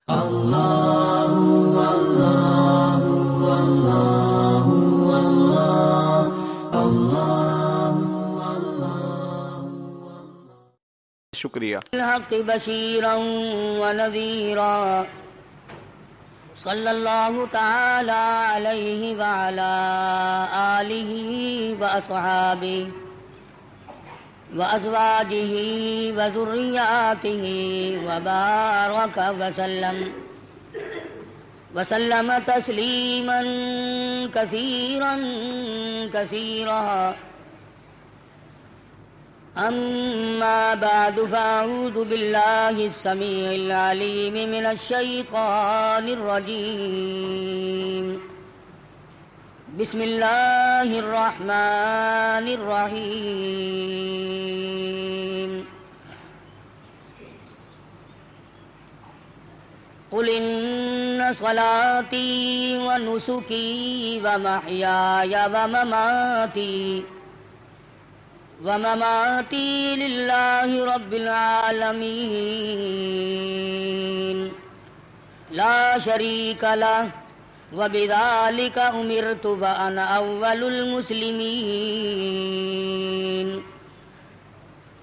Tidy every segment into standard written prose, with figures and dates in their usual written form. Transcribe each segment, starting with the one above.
شکریہ. الحق بشیرا ونذیرا صلی اللہ تعالی علیہ وعلی آلہ واصحابہ وازواجہ وذریاتہ وبارک وسلم تسلیما کثیرا کثیرا. أما بعد فأعوذ بالله السميع العليم من الشيطان الرجيم. بسم الله الرحمن الرحيم. قل إن صلاتي ونسكي ومحياي ومماتي لله رب العالمين لا شريك له وبذلك أمرت وأنا أول المسلمين.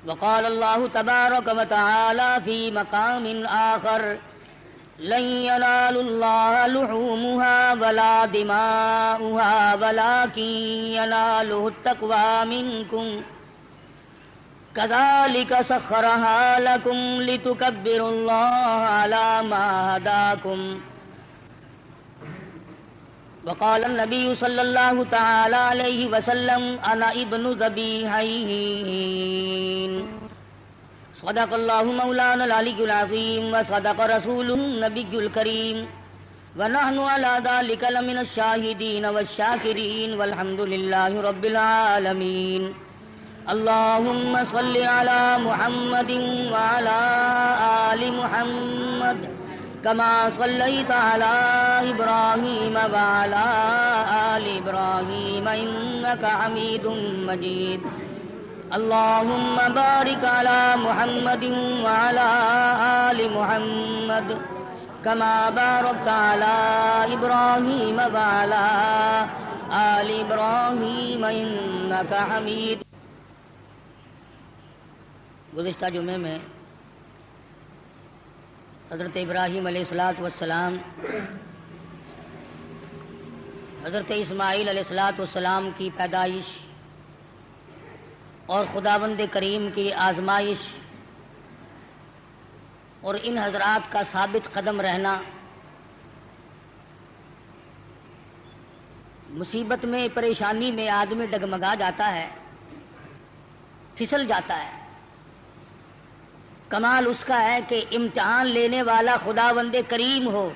وقال الله تبارك وتعالى في مقام آخر لن ينال الله لحومها ولا دماؤها ولكن يناله التقوى منكم كذلك سخرها لكم لتكبروا الله على ما هداكم. وقال النبي صلى الله تعالى عليه وسلم أنا ابن ذبيحين. صدق الله مولانا العلي العظيم وصدق رسوله النبي الكريم ونحن على ذلك لمن الشاهدين والشاكرين والحمد لله رب العالمين. اللهم صل على محمد وعلى آل محمد كما صليت على إبراهيم وعلى آل إبراهيم إنك حميد مجيد. اللهم بارك على محمد وعلى آل محمد كما باركت على إبراهيم وعلى آل إبراهيم إنك حميد. گزشتہ جمعے میں حضرت ابراہیم علیہ السلام حضرت اسماعیل علیہ السلام کی پیدائش اور خداوند کریم کی آزمائش اور ان حضرات کا ثابت قدم رہنا، مصیبت میں پریشانی میں آدمی ڈگمگا جاتا ہے، پھسل جاتا ہے. کمال اس کا ہے کہ امتحان لینے والا خداوند کریم ہو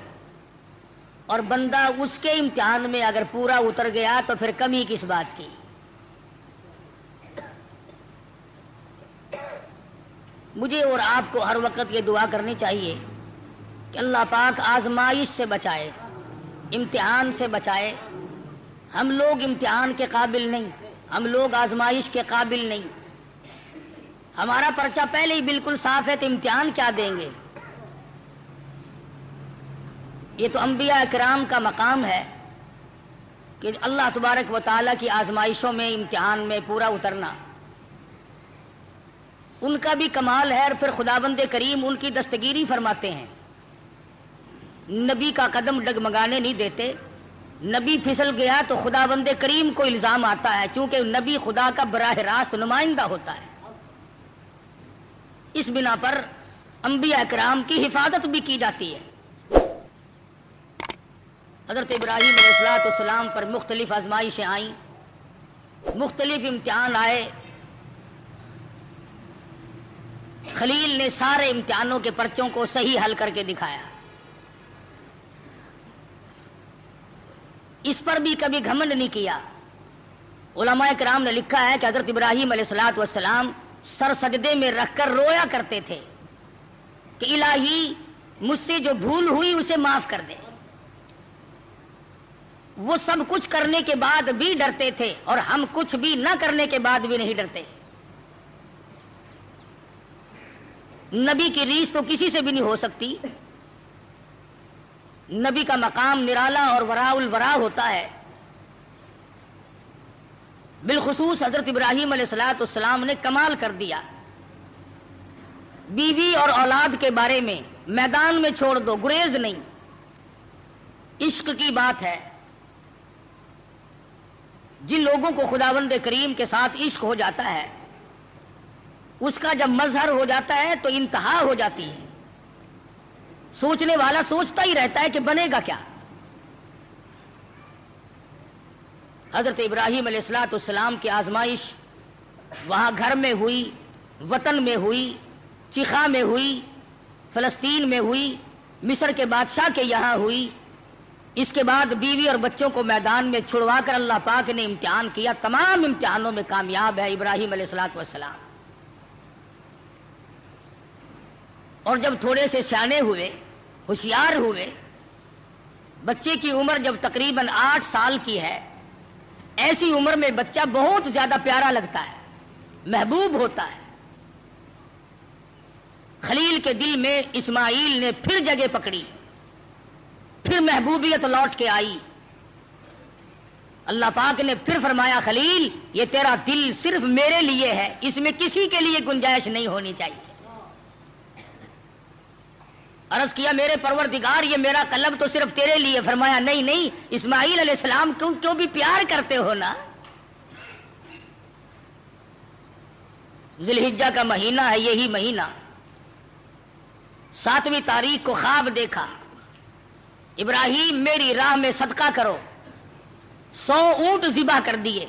اور بندہ اس کے امتحان میں اگر پورا اتر گیا تو پھر کمی کس بات کی. مجھے اور آپ کو ہر وقت یہ دعا کرنی چاہیے کہ اللہ پاک آزمائش سے بچائے، امتحان سے بچائے. ہم لوگ امتحان کے قابل نہیں، ہم لوگ آزمائش کے قابل نہیں. ہمارا پرچہ پہلے ہی بالکل صاف ہے تو امتحان کیا دیں گے؟ یہ تو انبیاء کرام کا مقام ہے کہ اللہ تبارک و تعالیٰ کی آزمائشوں میں، امتحان میں پورا اترنا ان کا بھی کمال ہے. اور پھر خداوند کریم ان کی دستگیری فرماتے ہیں، نبی کا قدم ڈگمگانے نہیں دیتے. نبی پھسل گیا تو خداوند کریم کو الزام آتا ہے، چونکہ نبی خدا کا براہ راست نمائندہ ہوتا ہے. اس بنا پر انبیاء کرام کی حفاظت بھی کی جاتی ہے. حضرت ابراہیم علیہ السلام پر مختلف آزمائشیں آئیں، مختلف امتحان آئے. خلیل نے سارے امتحانوں کے پرچوں کو صحیح حل کر کے دکھایا. اس پر بھی کبھی گھمنڈ نہیں کیا. علماء کرام نے لکھا ہے کہ حضرت ابراہیم علیہ السلام سر سجدے میں رکھ کر رویا کرتے تھے کہ الہی مجھ سے جو بھول ہوئی اسے معاف کر دے. وہ سب کچھ کرنے کے بعد بھی ڈرتے تھے اور ہم کچھ بھی نہ کرنے کے بعد بھی نہیں ڈرتے. نبی کی ریس تو کسی سے بھی نہیں ہو سکتی. نبی کا مقام نرالا اور وراء الورا ہوتا ہے. بالخصوص حضرت ابراہیم علیہ السلام نے کمال کر دیا. بیوی اور اولاد کے بارے میں میدان میں چھوڑ دو، گریز نہیں. عشق کی بات ہے. جن لوگوں کو خداوند کریم کے ساتھ عشق ہو جاتا ہے، اس کا جب مظہر ہو جاتا ہے تو انتہا ہو جاتی ہے. سوچنے والا سوچتا ہی رہتا ہے کہ بنے گا کیا. حضرت ابراہیم علیہ السلام کی آزمائش وہاں گھر میں ہوئی، وطن میں ہوئی، چیخا میں ہوئی، فلسطین میں ہوئی، مصر کے بادشاہ کے یہاں ہوئی. اس کے بعد بیوی اور بچوں کو میدان میں چھڑوا کر اللہ پاک نے امتحان کیا. تمام امتحانوں میں کامیاب ہے ابراہیم علیہ السلام. اور جب تھوڑے سے سیانے ہوئے، ہوشیار ہوئے، بچے کی عمر جب تقریباً 8 سال کی ہے، ایسی عمر میں بچہ بہت زیادہ پیارا لگتا ہے، محبوب ہوتا ہے. خلیل کے دل میں اسماعیل نے پھر جگہ پکڑی، پھر محبوبیت لوٹ کے آئی. اللہ پاک نے پھر فرمایا خلیل یہ تیرا دل صرف میرے لیے ہے، اس میں کسی کے لیے گنجائش نہیں ہونی چاہیے. عرض کیا میرے پروردگار یہ میرا قلب تو صرف تیرے لیے. فرمایا نہیں نہیں، اسماعیل علیہ السلام کیوں بھی پیار کرتے ہو نا. ذی الحجہ کا مہینہ ہے، یہی مہینہ 7ویں تاریخ کو خواب دیکھا. ابراہیم میری راہ میں صدقہ کرو. 100 اونٹ ذبح کر دیے.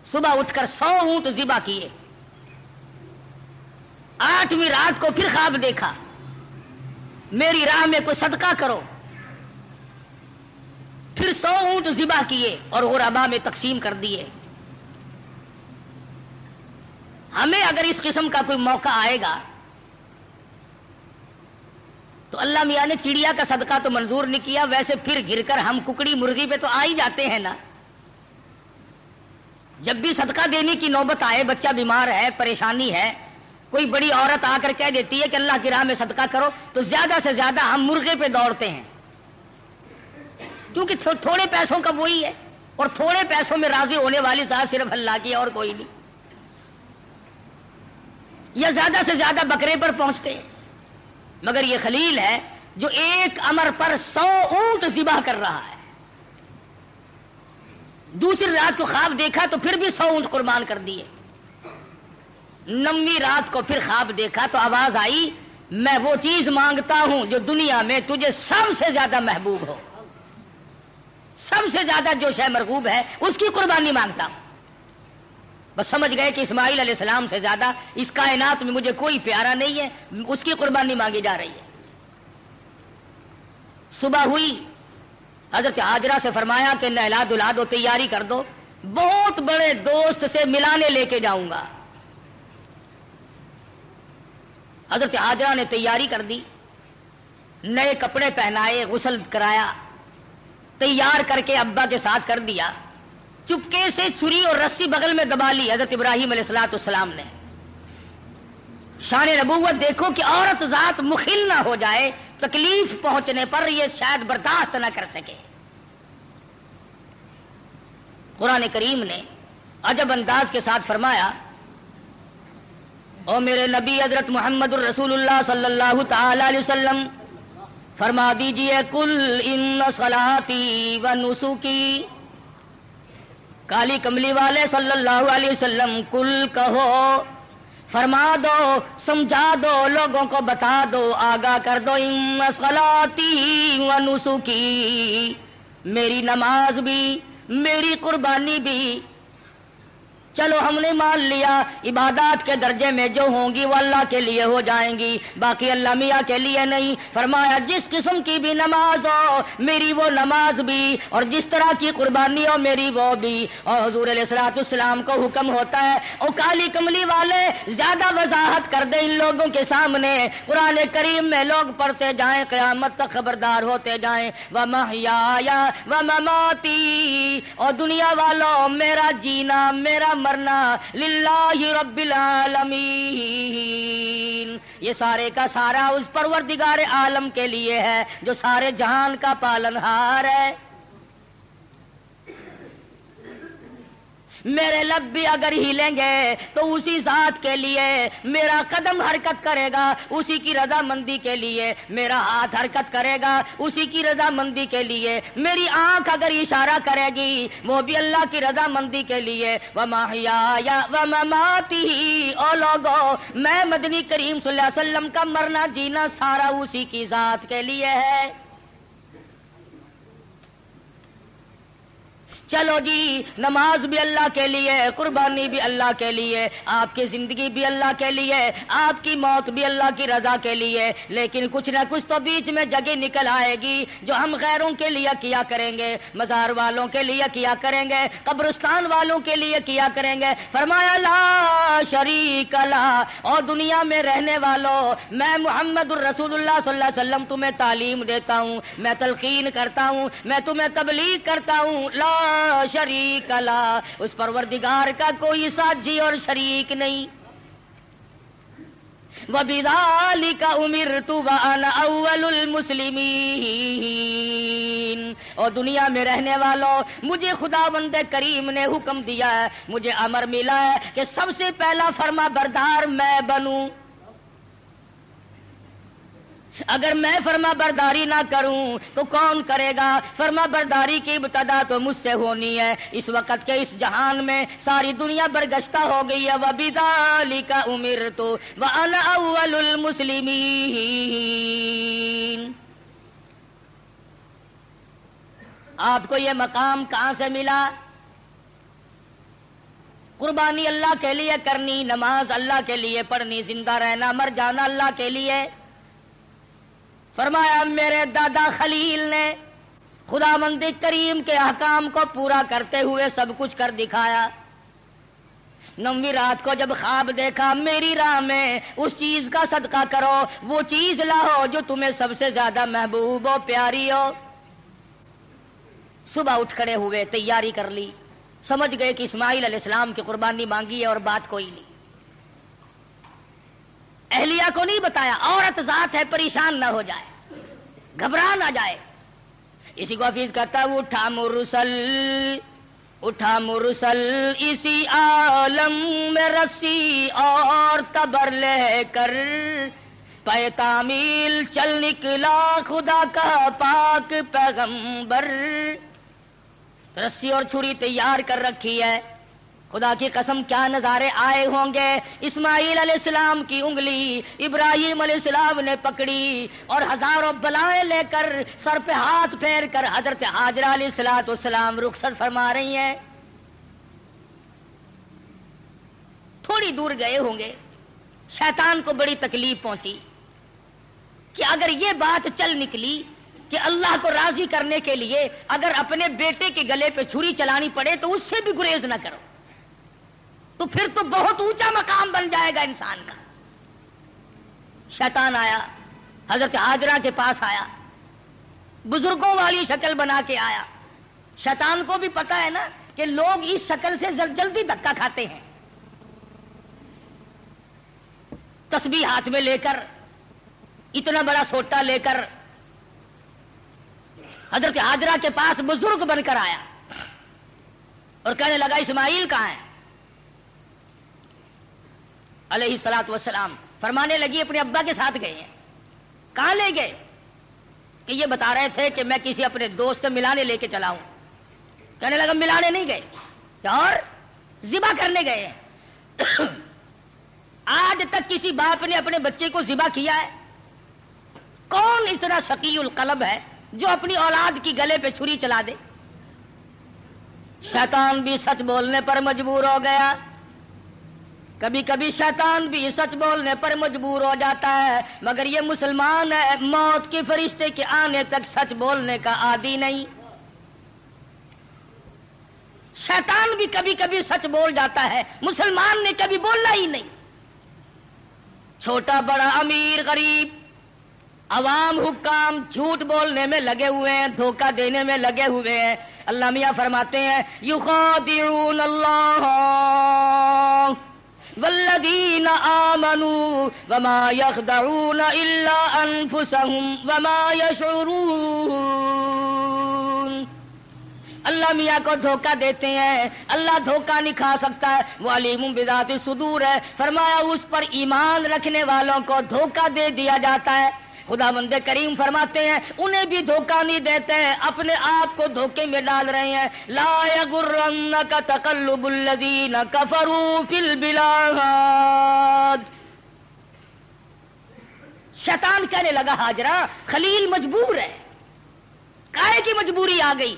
صبح اٹھ کر 100 اونٹ ذبح کیے. 8ویں رات کو پھر خواب دیکھا میری راہ میں کوئی صدقہ کرو. پھر 100 اونٹ ذبح کیے اور غربا میں تقسیم کر دیے. ہمیں اگر اس قسم کا کوئی موقع آئے گا تو اللہ میاں نے چڑیا کا صدقہ تو منظور نہیں کیا، ویسے پھر گر کر ہم ککڑی مرغی پہ تو آ ہی جاتے ہیں نا. جب بھی صدقہ دینے کی نوبت آئے، بچہ بیمار ہے، پریشانی ہے، کوئی بڑی عورت آ کر کہہ دیتی ہے کہ اللہ کی راہ میں صدقہ کرو، تو زیادہ سے زیادہ ہم مرغے پہ دوڑتے ہیں، کیونکہ تھوڑے پیسوں کا وہی ہے، اور تھوڑے پیسوں میں راضی ہونے والی ذات صرف اللہ کی اور کوئی نہیں. یا زیادہ سے زیادہ بکرے پر پہنچتے ہیں. مگر یہ خلیل ہے جو ایک امر پر 100 اونٹ ذبح کر رہا ہے. دوسری رات کو خواب دیکھا تو پھر بھی 100 اونٹ قربان کر دیے. 9ویں رات کو پھر خواب دیکھا تو آواز آئی میں وہ چیز مانگتا ہوں جو دنیا میں تجھے سب سے زیادہ محبوب ہو. سب سے زیادہ جو شے مرغوب ہے اس کی قربانی مانگتا ہوں. بس سمجھ گئے کہ اسماعیل علیہ السلام سے زیادہ اس کائنات میں مجھے کوئی پیارا نہیں ہے، اس کی قربانی مانگی جا رہی ہے. صبح ہوئی، حضرت ہاجرہ سے فرمایا کہ نہلا دھلا دو، تیاری کر دو، بہت بڑے دوست سے ملانے لے کے جاؤں گا. حضرت ہاجرہ نے تیاری کر دی، نئے کپڑے پہنائے، غسل کرایا، تیار کر کے ابا کے ساتھ کر دیا. چپکے سے چھری اور رسی بغل میں دبا لی حضرت ابراہیم علیہ السلام نے. شان نبوت دیکھو کہ عورت ذات مخل نہ ہو جائے، تکلیف پہنچنے پر یہ شاید برداشت نہ کر سکے. قرآن کریم نے عجب انداز کے ساتھ فرمایا او میرے نبی حضرت محمد الرسول اللہ صلی اللہ تعالی علیہ وسلم فرما دیجئے کل ان صلاتی و نسکی. کالی کملی والے صلی اللہ علیہ وسلم کل کہو، فرما دو، سمجھا دو، لوگوں کو بتا دو، آگاہ کر دو. ان صلاتی و نسکی، میری نماز بھی، میری قربانی بھی. چلو ہم نے مان لیا عبادات کے درجے میں جو ہوں گی وہ اللہ کے لیے ہو جائیں گی، باقی اللہ میاں کے لیے نہیں. فرمایا جس قسم کی بھی نماز ہو میری وہ نماز بھی، اور جس طرح کی قربانی ہو میری وہ بھی. اور حضور علیہ الصلوۃ والسلام کو حکم ہوتا ہے او کالی کملی والے زیادہ وضاحت کر دے ان لوگوں کے سامنے. قرآن کریم میں لوگ پڑھتے جائیں، قیامت تک خبردار ہوتے جائیں. وَمَحْيَايَ وَمَمَاتِي، اور دنیا والوں میرا جینا، میرا مرنا للہ رب العالمین، یہ سارے کا سارا اس پروردگار عالم کے لیے ہے جو سارے جہان کا پالنہار ہے۔ میرے لب بھی اگر ہلیں گے تو اسی ذات کے لیے، میرا قدم حرکت کرے گا اسی کی رضامندی کے لیے، میرا ہاتھ حرکت کرے گا اسی کی رضامندی کے لیے، میری آنکھ اگر اشارہ کرے گی وہ بھی اللہ کی رضامندی کے لیے۔ وَمَحْيَايَ وَمَمَاتِهِ، او لوگو میں مدنی کریم صلی اللہ علیہ وسلم کا مرنا جینا سارا اسی کی ذات کے لیے ہے۔ چلو جی، نماز بھی اللہ کے لیے، قربانی بھی اللہ کے لیے، آپ کی زندگی بھی اللہ کے لیے، آپ کی موت بھی اللہ کی رضا کے لیے، لیکن کچھ نہ کچھ تو بیچ میں جگہ نکل آئے گی جو ہم غیروں کے لیے کیا کریں گے، مزار والوں کے لیے کیا کریں گے، قبرستان والوں کے لیے کیا کریں گے۔ فرمایا لا شریک لا، اور دنیا میں رہنے والوں میں محمد الرسول اللہ صلی اللہ علیہ وسلم تمہیں تعلیم دیتا ہوں، میں تلقین کرتا ہوں، میں تمہیں تبلیغ کرتا ہوں، لا شریک لا، اس پروردگار کا کوئی ساجی اور شریک نہیں۔ وَبِذَلِكَ أُمِرْتُ وَأَنَا أَوَّلُ الْمُسْلِمِينَ، اور دنیا میں رہنے والوں مجھے خداوند کریم نے حکم دیا ہے، مجھے امر ملا ہے کہ سب سے پہلا فرما بردار میں بنوں۔ اگر میں فرما برداری نہ کروں تو کون کرے گا؟ فرما برداری کی ابتدا تو مجھ سے ہونی ہے۔ اس وقت کے اس جہان میں ساری دنیا برگشتہ ہو گئی ہے۔ وَبِذَلِكَ أُمِرْتُ وَأَنَا أَوَّلُ الْمُسْلِمِينَ۔ آپ کو یہ مقام کہاں سے ملا؟ قربانی اللہ کے لیے کرنی، نماز اللہ کے لیے پڑھنی، زندہ رہنا مر جانا اللہ کے لیے۔ فرمایا میرے دادا خلیل نے خداوند کریم کے احکام کو پورا کرتے ہوئے سب کچھ کر دکھایا۔ 9ویں رات کو جب خواب دیکھا، میری راہ میں اس چیز کا صدقہ کرو، وہ چیز لاؤ جو تمہیں سب سے زیادہ محبوب ہو، پیاری ہو۔ صبح اٹھ کھڑے ہوئے، تیاری کر لی، سمجھ گئے کہ اسماعیل علیہ السلام کی قربانی مانگی ہے اور بات کوئی نہیں۔ اہلیہ کو نہیں بتایا، عورت ذات ہے، پریشان نہ ہو جائے، گھبرا نہ جائے۔ اسی کو حفیظ کہتا ہے اٹھا مرسل اسی عالم میں رسی اور تبر لے کر، پے تعمیل چل نکلا خدا کا پاک پیغمبر۔ رسی اور چھری تیار کر رکھی ہے، خدا کی قسم کیا نظارے آئے ہوں گے۔ اسماعیل علیہ السلام کی انگلی ابراہیم علیہ السلام نے پکڑی اور ہزاروں بلائیں لے کر سر پہ ہاتھ پھیر کر حضرت ہاجرہ علیہ السلام رخصت فرما رہی ہیں۔ تھوڑی دور گئے ہوں گے، شیطان کو بڑی تکلیف پہنچی کہ اگر یہ بات چل نکلی کہ اللہ کو راضی کرنے کے لیے اگر اپنے بیٹے کے گلے پہ چھری چلانی پڑے تو اس سے بھی گریز نہ کرو، تو پھر تو بہت اونچا مقام بن جائے گا انسان کا۔ شیطان آیا، حضرت ہاجرہ کے پاس آیا، بزرگوں والی شکل بنا کے آیا۔ شیطان کو بھی پتا ہے نا کہ لوگ اس شکل سے جلدی دھکا کھاتے ہیں۔ تسبیح ہاتھ میں لے کر، اتنا بڑا سوٹا لے کر حضرت ہاجرہ کے پاس بزرگ بن کر آیا اور کہنے لگا اسماعیل کہاں ہے؟ علیہ الصلوۃ والسلام فرمانے لگی اپنے ابا کے ساتھ گئے ہیں۔ کہاں لے گئے؟ کہ یہ بتا رہے تھے کہ میں کسی اپنے دوست سے ملانے لے کے چلا ہوں۔ کہنے لگا ملانے نہیں گئے اور ذبح کرنے گئے ہیں۔ آج تک کسی باپ نے اپنے بچے کو ذبح کیا ہے؟ کون اتنا شقی القلب ہے جو اپنی اولاد کی گلے پہ چھری چلا دے؟ شیطان بھی سچ بولنے پر مجبور ہو گیا، کبھی کبھی شیطان بھی سچ بولنے پر مجبور ہو جاتا ہے، مگر یہ مسلمان ہے، موت کے فرشتے کے آنے تک سچ بولنے کا عادی نہیں۔ شیطان بھی کبھی کبھی سچ بول جاتا ہے، مسلمان نے کبھی بولنا ہی نہیں۔ چھوٹا بڑا امیر غریب عوام حکام جھوٹ بولنے میں لگے ہوئے ہیں، دھوکہ دینے میں لگے ہوئے ہیں۔ اللہ میاں فرماتے ہیں یخادعون اللہ والذین آمنوا وما یخدعون الا انفسهم وما یشعرون۔ اللہ میاں کو دھوکہ دیتے ہیں، اللہ دھوکہ نہیں کھا سکتا ہے، وہ علیم بذات الصدور ہے۔ فرمایا اس پر ایمان رکھنے والوں کو دھوکہ دے دیا جاتا ہے۔ خدا بند کریم فرماتے ہیں انہیں بھی دھوکہ نہیں دیتے ہیں، اپنے آپ کو دھوکے میں ڈال رہے ہیں۔ لا یغرنک تقلب الذین کفروا فی البلاد۔ شیطان کہنے لگا ہاجرہ خلیل مجبور ہے، کائے کی مجبوری آ گئی؟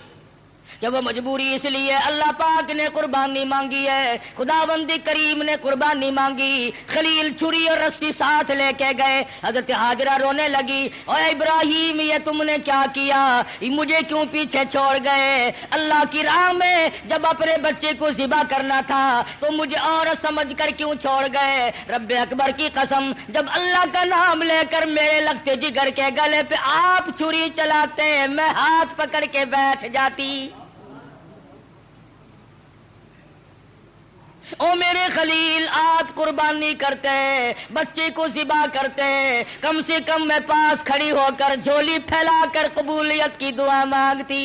جب وہ مجبوری اس لیے اللہ پاک نے قربانی مانگی ہے، خداوند کریم نے قربانی مانگی، خلیل چھری اور رسی ساتھ لے کے گئے۔ حضرت ہاجرہ رونے لگی، اے ابراہیم یہ تم نے کیا کیا، مجھے کیوں پیچھے چھوڑ گئے؟ اللہ کی راہ میں جب اپنے بچے کو ذبح کرنا تھا تو مجھے عورت سمجھ کر کیوں چھوڑ گئے؟ رب اکبر کی قسم جب اللہ کا نام لے کر میرے لگتے جگر کے گلے پہ آپ چھری چلاتے میں ہاتھ پکڑ کے بیٹھ جاتی۔ او میرے خلیل آپ قربانی کرتے، بچے کو ذبح کرتے، کم سے کم میں پاس کھڑی ہو کر جھولی پھیلا کر قبولیت کی دعا مانگتی۔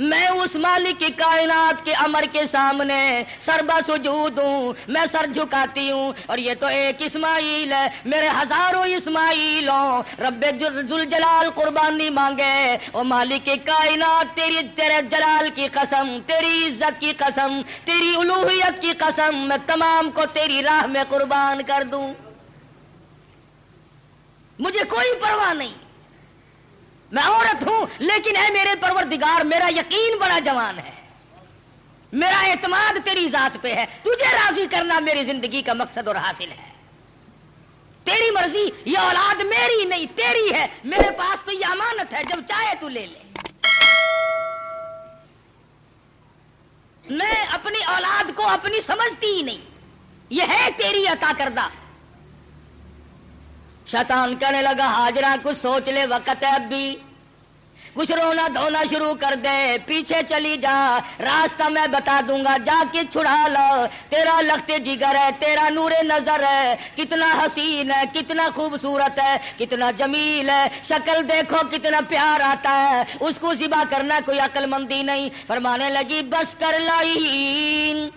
میں اس مالک کی کائنات کے امر کے سامنے سربا سجود ہوں، میں سر جھکاتی ہوں، اور یہ تو ایک اسماعیل ہے، میرے ہزاروں اسماعیل ہوں۔ رب ذوالجلال قربانی مانگے، او مالک کی کائنات تیرے جلال کی قسم، تیری عزت کی قسم، تیری الوہیت کی قسم، میں تمام کو تیری راہ میں قربان کر دوں، مجھے کوئی پرواہ نہیں، میں عورت ہوں لیکن اے میرے پروردگار میرا یقین بڑا جوان ہے، میرا اعتماد تیری ذات پہ ہے، تجھے راضی کرنا میری زندگی کا مقصد اور حاصل ہے، تیری مرضی، یہ اولاد میری نہیں تیری ہے، میرے پاس تو یہ امانت ہے، جب چاہے تو لے لے، میں اپنی اولاد کو اپنی سمجھتی ہی نہیں، یہ ہے تیری عطا کردہ۔ شیطان کہنے لگا ہاجرہ کچھ سوچ لے، وقت ہے اب بھی، کچھ رونا دھونا شروع کر دے، پیچھے چلی جا، راستہ میں بتا دوں گا، جا کے چھڑا لو، تیرا لخت جگر ہے، تیرا نور نظر ہے، کتنا حسین ہے، کتنا خوبصورت ہے، کتنا جمیل ہے، شکل دیکھو کتنا پیار آتا ہے، اس کو ذبح کرنا کوئی عقل مندی نہیں۔ فرمانے لگی بس کر لائن،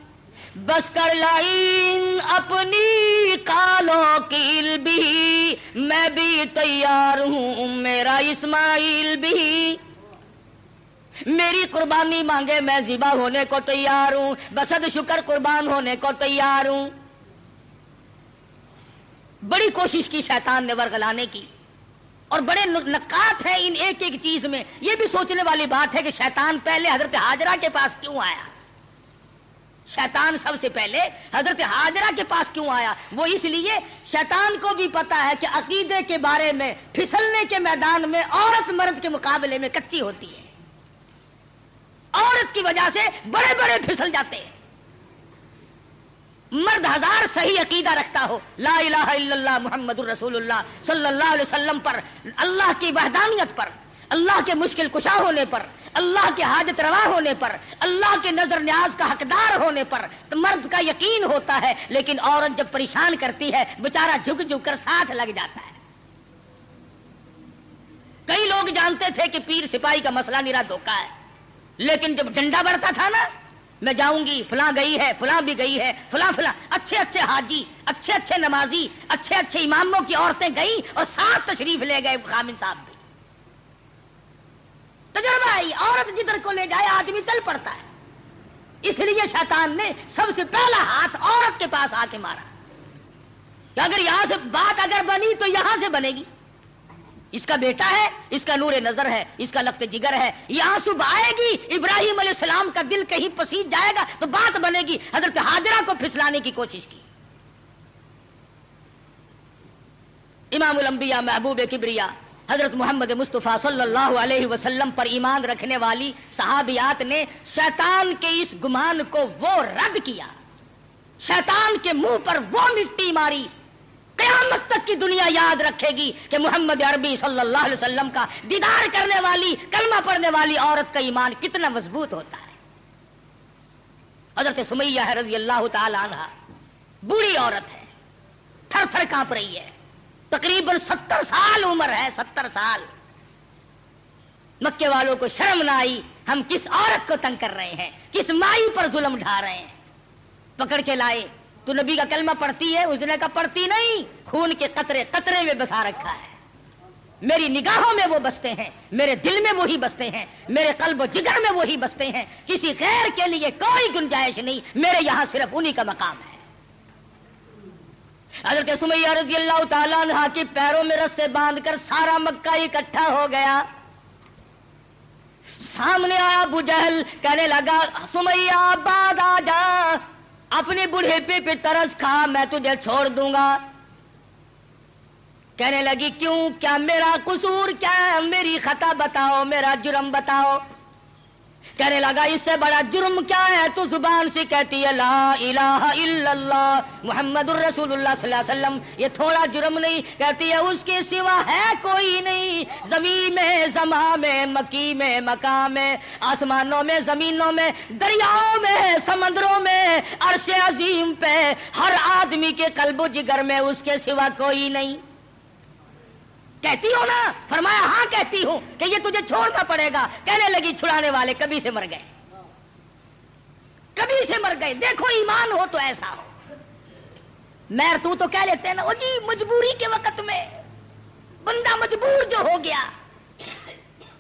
بس کر لائن اپنی کالوں کیل بھی، میں بھی تیار ہوں، میرا اسماعیل بھی، میری قربانی مانگے میں ذبح ہونے کو تیار ہوں، بسد شکر قربان ہونے کو تیار ہوں۔ بڑی کوشش کی شیطان نے ورغلانے کی، اور بڑے نکات ہیں ان ایک ایک چیز میں۔ یہ بھی سوچنے والی بات ہے کہ شیطان پہلے حضرت ہاجرہ کے پاس کیوں آیا؟ شیطان سب سے پہلے حضرت ہاجرہ کے پاس کیوں آیا؟ وہ اس لیے شیطان کو بھی پتا ہے کہ عقیدے کے بارے میں پھسلنے کے میدان میں عورت مرد کے مقابلے میں کچی ہوتی ہے، عورت کی وجہ سے بڑے بڑے پھسل جاتے ہیں۔ مرد ہزار صحیح عقیدہ رکھتا ہو، لا الہ الا اللہ محمد الرسول اللہ صلی اللہ علیہ وسلم پر، اللہ کی وحدانیت پر، اللہ کے مشکل کشا ہونے پر، اللہ کے حاجت روا ہونے پر، اللہ کے نظر نیاز کا حقدار ہونے پر تو مرد کا یقین ہوتا ہے، لیکن عورت جب پریشان کرتی ہے بیچارہ جھک جھک کر ساتھ لگ جاتا ہے۔ کئی لوگ جانتے تھے کہ پیر سپاہی کا مسئلہ نیرا دھوکہ ہے، لیکن جب ڈنڈا بڑھتا تھا نا، میں جاؤں گی، فلاں گئی ہے، فلاں بھی گئی ہے، فلاں فلاں اچھے اچھے حاجی، اچھے اچھے نمازی، اچھے اچھے اماموں کی عورتیں گئی اور ساتھ تشریف لے گئے خامن صاحب بھی۔ تجربہ ہے، عورت جدھر کو لے جائے آدمی چل پڑتا ہے، اس لیے شیطان نے سب سے پہلا ہاتھ عورت کے پاس آ کے مارا کہ اگر یہاں سے بات اگر بنی تو یہاں سے بنے گی، اس کا بیٹا ہے، اس کا نور نظر ہے، اس کا لخت جگر ہے، یہاں صبح آئے گی، ابراہیم علیہ السلام کا دل کہیں پسیج جائے گا تو بات بنے گی۔ حضرت ہاجرہ کو پھسلانے کی کوشش کی۔ امام الانبیاء محبوب کبریا حضرت محمد مصطفیٰ صلی اللہ علیہ وسلم پر ایمان رکھنے والی صحابیات نے شیطان کے اس گمان کو وہ رد کیا، شیطان کے منہ پر وہ مٹی ماری، قیامت تک کی دنیا یاد رکھے گی کہ محمد عربی صلی اللہ علیہ وسلم کا دیدار کرنے والی، کلمہ پڑھنے والی عورت کا ایمان کتنا مضبوط ہوتا ہے۔ حضرت سمیہ ہے رضی اللہ تعالی عنہ، بوڑھی عورت ہے، تھر تھر کانپ رہی ہے، تقریباً 70 سال عمر ہے، 70 سال۔ مکے والوں کو شرم نہ آئی، ہم کس عورت کو تنگ کر رہے ہیں، کس مائی پر ظلم ڈھا رہے ہیں۔ پکڑ کے لائے، تو نبی کا کلمہ پڑھتی ہے؟ اس نے کہا پڑھتی نہیں، خون کے قطرے قطرے میں بسا رکھا ہے، میری نگاہوں میں وہ بستے ہیں، میرے دل میں وہی بستے ہیں، میرے قلب و جگر میں وہی بستے ہیں، کسی غیر کے لیے کوئی گنجائش نہیں، میرے یہاں صرف انہی کا مقام ہے۔ حضرت سمیہ رضی اللہ تعالیٰ عنہ کی پیروں میں رسے باندھ کر سارا مکہ اکٹھا ہو گیا۔ سامنے آیا ابو جہل، کہنے لگا سمیہ بعد آ جا، اپنے بڑھیپے پہ ترس کھا، میں تجھے چھوڑ دوں گا۔ کہنے لگی کیوں، کیا میرا قصور کیا ہے، میری خطا بتاؤ، میرا جرم بتاؤ۔ کہنے لگا اس سے بڑا جرم کیا ہے، تو زبان سے کہتی ہے لا الہ الا اللہ محمد الرسول اللہ صلی اللہ علیہ وسلم، یہ تھوڑا جرم نہیں، کہتی ہے اس کے سوا ہے کوئی نہیں، زمین میں، زمان میں، مکی میں، مکان میں، آسمانوں میں، زمینوں میں، دریاؤں میں، سمندروں میں، عرش عظیم پہ، ہر آدمی کے قلب و جگر میں اس کے سوا کوئی نہیں۔ کہتی ہو نا؟ فرمایا ہاں کہتی ہوں کہ یہ تجھے چھوڑنا پڑے گا۔ کہنے لگی چھڑانے والے کبھی سے مر گئے، کبھی سے مر گئے، دیکھو ایمان ہو تو ایسا ہو۔ میر تو کہہ لیتے ہیں نا او جی مجبوری کے وقت میں بندہ مجبور جو ہو گیا،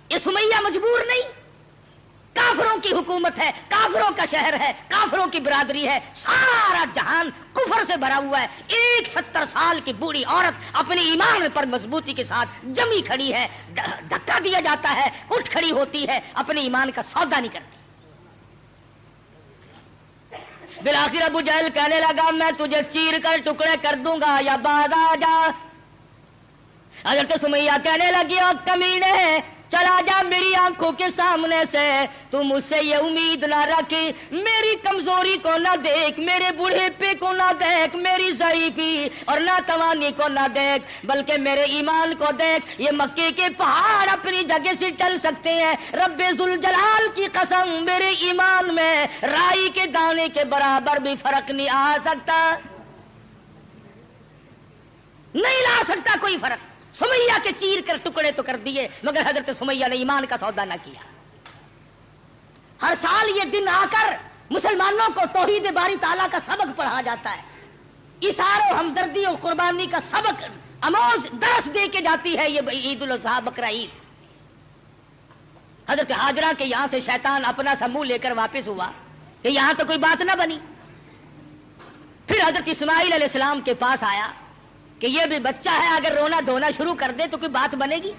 یہ سمیہ مجبور نہیں، کافروں کی حکومت ہے، کافروں کا شہر ہے، کافروں کی برادری ہے، سارا جہان کفر سے بھرا ہوا ہے، ایک 70 سال کی بوڑھی عورت اپنے ایمان پر مضبوطی کے ساتھ جمی کھڑی ہے، دھکا دیا جاتا ہے، اٹھ کھڑی ہوتی ہے، اپنے ایمان کا سودا نہیں کرتی۔ بالآخر ابو جہل کہنے لگا میں تجھے چیر کر ٹکڑے کر دوں گا یا بعد آ جا۔ حضرت سمیہ کہنے لگی او کمینے، چلا جا میری آنکھوں کے سامنے سے، تو مجھ سے یہ امید نہ رکھ، میری کمزوری کو نہ دیکھ، میرے بوڑھیپے کو نہ دیکھ، میری ضعیفی اور ناتوانی کو نہ دیکھ، بلکہ میرے ایمان کو دیکھ۔ یہ مکے کے پہاڑ اپنی جگہ سے ٹل سکتے ہیں، رب ذوالجلال کی قسم میرے ایمان میں رائی کے دانے کے برابر بھی فرق نہیں آ سکتا، نہیں لا سکتا کوئی فرق۔ سمیہ کے چیر کر ٹکڑے تو کر دیے، مگر حضرت سمیہ نے ایمان کا سودا نہ کیا۔ ہر سال یہ دن آ کر مسلمانوں کو توحید باری تعالیٰ کا سبق پڑھا جاتا ہے، ایثار و ہمدردی اور قربانی کا سبق آموز درس دے کے جاتی ہے یہ عید الاضحیٰ بقرہ عید۔ حضرت ہاجرہ کے یہاں سے شیطان اپنا سا منہ لے کر واپس ہوا کہ یہاں تو کوئی بات نہ بنی۔ پھر حضرت اسماعیل علیہ السلام کے پاس آیا کہ یہ بھی بچہ ہے، اگر رونا دھونا شروع کر دے تو کوئی بات بنے گی۔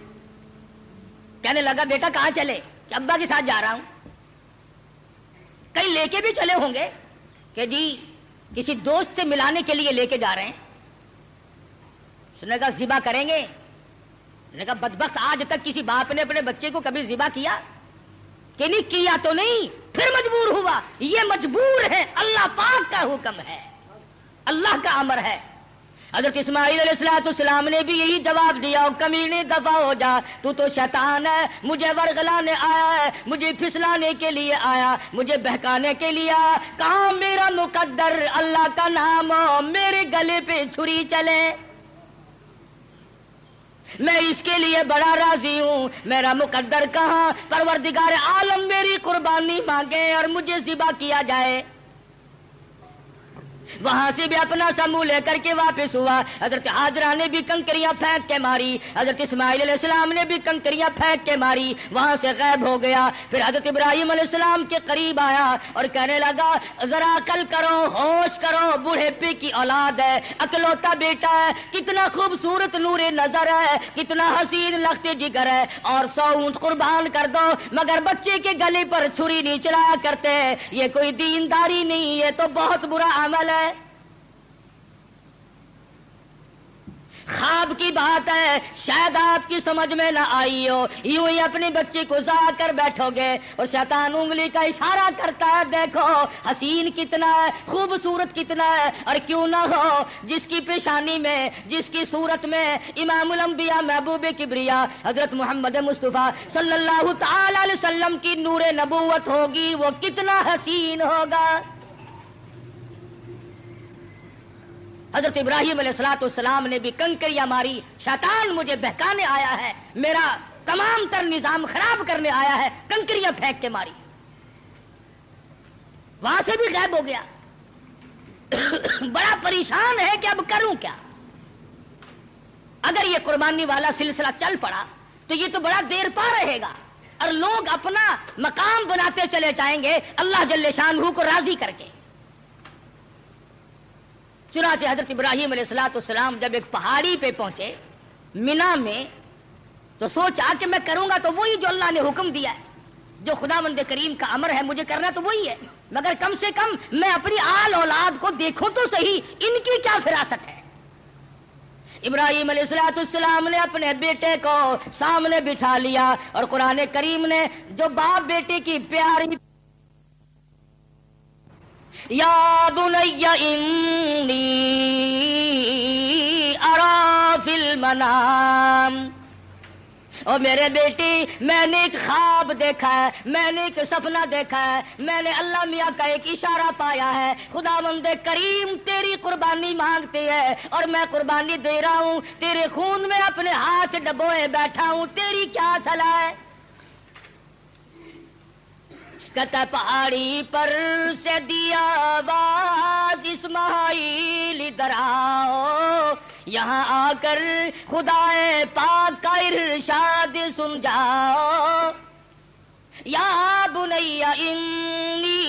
کہنے لگا بیٹا کہاں چلے؟ کہ ابا کے ساتھ جا رہا ہوں۔ کہیں لے کے بھی چلے ہوں گے کہ جی کسی دوست سے ملانے کے لیے لے کے جا رہے ہیں۔ اس نے کہا ذبح کریں گے؟ اس نے کہا بدبخت آج تک کسی باپ نے اپنے بچے کو کبھی ذبح کیا کہ نہیں کیا؟ تو نہیں، پھر مجبور ہوا۔ یہ مجبور ہے، اللہ پاک کا حکم ہے، اللہ کا امر ہے۔ حضرت اسماعیل علیہ السلام نے بھی یہی جواب دیا، کمینے دفع ہو جا، تو شیطان ہے، مجھے ورغلانے آیا ہے، مجھے پھسلانے کے لیے آیا، مجھے بہکانے کے لیے آیا۔ کہاں میرا مقدر اللہ کا نام ہو، میرے گلے پہ چھری چلے، میں اس کے لیے بڑا راضی ہوں۔ میرا مقدر کہاں، پروردگار عالم میری قربانی مانگے اور مجھے ذبح کیا جائے۔ وہاں سے بھی اپنا سمو لے کر کے واپس ہوا۔ حضرت ہاجرہ نے بھی کنکریاں پھینک کے ماری، حضرت اسماعیل علیہ السلام نے بھی کنکریاں پھینک کے ماری، وہاں سے غائب ہو گیا۔ پھر حضرت ابراہیم علیہ السلام کے قریب آیا اور کہنے لگا ذرا عقل کرو، ہوش کرو، بوڑھیپے کی اولاد ہے، اکلوتا بیٹا ہے، کتنا خوبصورت نور نظر ہے، کتنا حسین لخت جگر ہے، اور 100 اونٹ قربان کر دو، مگر بچے کے گلے پر چھری نہیں چلایا کرتے، یہ کوئی دینداری نہیں، یہ تو بہت برا عمل ہے۔ خواب کی بات ہے، شاید آپ کی سمجھ میں نہ آئی ہو، یوں ہی اپنی بچی کو ذا کر بیٹھو گے اور شیطان انگلی کا اشارہ کرتا ہے، دیکھو حسین کتنا ہے، خوبصورت کتنا ہے، اور کیوں نہ ہو جس کی پیشانی میں، جس کی صورت میں امام الانبیاء محبوب کبریا حضرت محمد مصطفیٰ صلی اللہ تعالی علیہ وسلم کی نور نبوت ہوگی، وہ کتنا حسین ہوگا۔ حضرت ابراہیم علیہ السلام نے بھی کنکریاں ماری، شیطان مجھے بہکانے آیا ہے، میرا تمام تر نظام خراب کرنے آیا ہے، کنکریاں پھینک کے ماری، وہاں سے بھی غائب ہو گیا۔ بڑا پریشان ہے کہ اب کروں کیا؟ اگر یہ قربانی والا سلسلہ چل پڑا تو یہ تو بڑا دیر پا رہے گا، اور لوگ اپنا مقام بناتے چلے جائیں گے اللہ جل شانہ کو راضی کر کے۔ چنانچہ حضرت ابراہیم علیہ السلام جب ایک پہاڑی پہ پہنچے مینا میں، تو سوچا کہ میں کروں گا تو وہی جو اللہ نے حکم دیا ہے، جو خداوند کریم کا امر ہے مجھے کرنا تو وہی ہے، مگر کم سے کم میں اپنی آل اولاد کو دیکھوں تو صحیح، ان کی کیا فراست ہے۔ ابراہیم علیہ السلام نے اپنے بیٹے کو سامنے بٹھا لیا، اور قرآن کریم نے جو باپ بیٹے کی پیاری یا بنی انی ارا فی المنام، اور میرے بیٹی میں نے ایک خواب دیکھا ہے، میں نے ایک سپنا دیکھا ہے، میں نے اللہ میاں کا ایک اشارہ پایا ہے، خداوند کریم تیری قربانی مانگتی ہے اور میں قربانی دے رہا ہوں، تیرے خون میں اپنے ہاتھ ڈبوئے بیٹھا ہوں، تیری کیا صلاح ہے؟ کہتا پہاڑی پر سے دیا آواز اسماعیل ادھر آؤ، یہاں آ کر خدائے پاک کا ارشاد سن جاؤ، یا بنی انی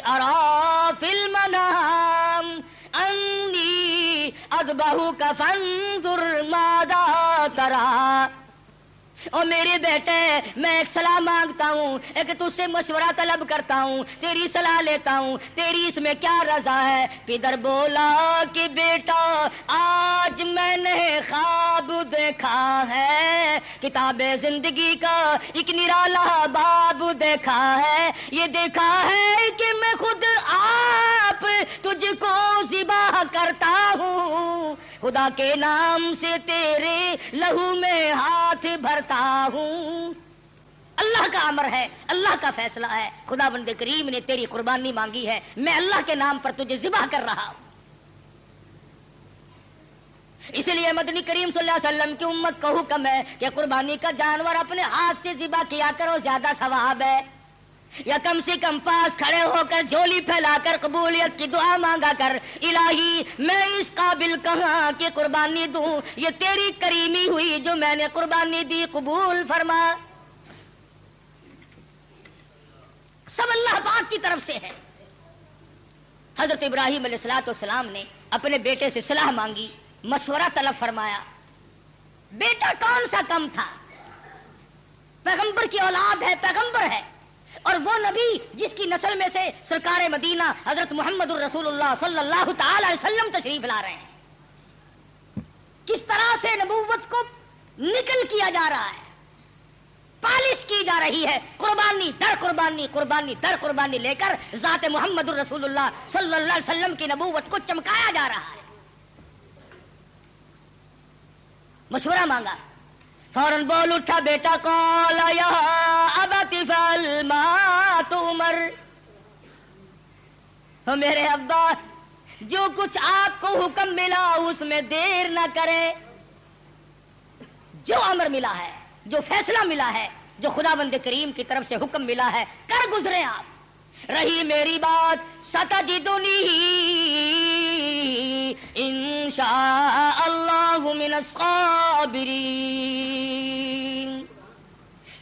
ارا فی المنام انی اذبحک فانظر ماذا تری، اور میرے بیٹے میں ایک صلاح مانگتا ہوں، ایک تجھ سے مشورہ طلب کرتا ہوں، تیری صلاح لیتا ہوں، تیری اس میں کیا رضا ہے؟ پدر بولا کہ بیٹا آج میں نے خواب دیکھا ہے، کتاب زندگی کا ایک نرالا باب دیکھا ہے، یہ دیکھا ہے کہ میں خود آپ تجھ کو ذبح کرتا ہوں، خدا کے نام سے تیرے لہو میں ہاتھ بھرتا ہوں۔ اللہ کا امر ہے، اللہ کا فیصلہ ہے، خداوند کریم نے تیری قربانی مانگی ہے، میں اللہ کے نام پر تجھے ذبح کر رہا ہوں۔ اس لیے مدنی کریم صلی اللہ علیہ وسلم کی امت کو حکم ہے کہ قربانی کا جانور اپنے ہاتھ سے ذبح کیا کرو، زیادہ ثواب ہے، یا کم سے کم پاس کھڑے ہو کر جھولی پھیلا کر قبولیت کی دعا مانگا کر، الہی میں اس قابل کہاں کہ قربانی دوں، یہ تیری کریمی ہوئی جو میں نے قربانی دی، قبول فرما۔ سب اللہ پاک کی طرف سے ہے۔ حضرت ابراہیم علیہ السلام نے اپنے بیٹے سے صلاح مانگی، مشورہ طلب فرمایا۔ بیٹا کون سا کم تھا، پیغمبر کی اولاد ہے، پیغمبر ہے، اور وہ نبی جس کی نسل میں سے سرکار مدینہ حضرت محمد الرسول اللہ صلی اللہ تعالی علیہ وسلم تشریف لا رہے ہیں، کس طرح سے نبوت کو نکل کیا جا رہا ہے، پالش کی جا رہی ہے، قربانی در قربانی، قربانی در قربانی لے کر ذات محمد الرسول اللہ صلی اللہ علیہ وسلم کی نبوت کو چمکایا جا رہا ہے۔ مشورہ مانگا، فوراً بول اٹھا بیٹا، قال یا ابت فعل ما تؤمر، میرے ابا جو کچھ آپ کو حکم ملا اس میں دیر نہ کرے، جو امر ملا ہے، جو فیصلہ ملا ہے، جو خداوند کریم کی طرف سے حکم ملا ہے کر گزرے آپ۔ رہی میری بات ستجدنی انشاء اللہ من الصابرین،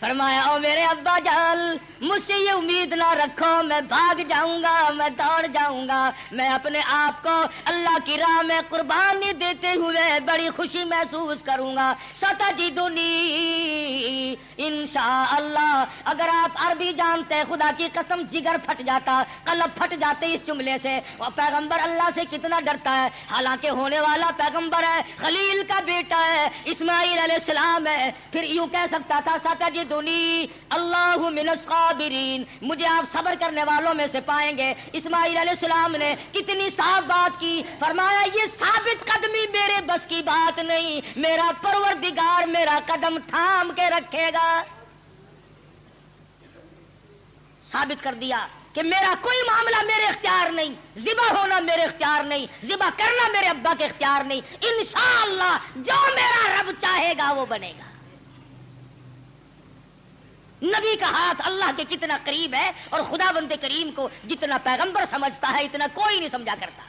فرمایا او میرے ابا جان مجھ سے یہ امید نہ رکھو میں بھاگ جاؤں گا، میں دوڑ جاؤں گا، میں اپنے آپ کو اللہ کی راہ میں قربانی دیتے ہوئے بڑی خوشی محسوس کروں گا۔ ستجدنی انشاءاللہ۔ اگر آپ عربی جانتے خدا کی قسم جگر پھٹ جاتا، قلب پھٹ جاتے اس جملے سے۔ وہ پیغمبر اللہ سے کتنا ڈرتا ہے، حالانکہ ہونے والا پیغمبر ہے، خلیل کا بیٹا ہے، اسماعیل علیہ السلام ہے، پھر یوں کہہ سکتا تھا ستجدنی اللہ من الصابرین، مجھے آپ صبر کرنے والوں میں سے پائیں گے۔ اسماعیل علیہ السلام نے کتنی صاف بات کی، فرمایا یہ ثابت قدمی میرے بس کی بات نہیں، میرا پروردگار میرا قدم تھام کے رکھے گا۔ ثابت کر دیا کہ میرا کوئی معاملہ میرے اختیار نہیں، ذبح ہونا میرے اختیار نہیں، ذبح کرنا میرے ابا کے اختیار نہیں، انشاءاللہ جو میرا رب چاہے گا وہ بنے گا۔ نبی کا ہاتھ اللہ کے کتنا قریب ہے، اور خدا بند کریم کو جتنا پیغمبر سمجھتا ہے اتنا کوئی نہیں سمجھا کرتا۔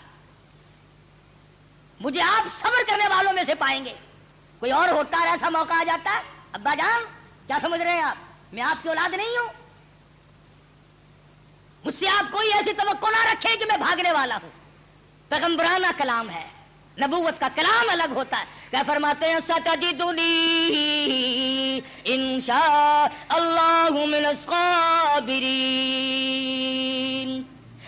مجھے آپ صبر کرنے والوں میں سے پائیں گے۔ کوئی اور ہوتا ہے ایسا موقع آ جاتا ہے، ابا جان کیا سمجھ رہے ہیں آپ، میں آپ کی اولاد نہیں ہوں، مجھ سے آپ کوئی ایسی توقع نہ رکھے کہ میں بھاگنے والا ہوں۔ پیغمبرانہ کلام ہے، نبوت کا کلام الگ ہوتا ہے۔ کیا فرماتے ہیں ستجدنی انشاء اللہ من الصابرین۔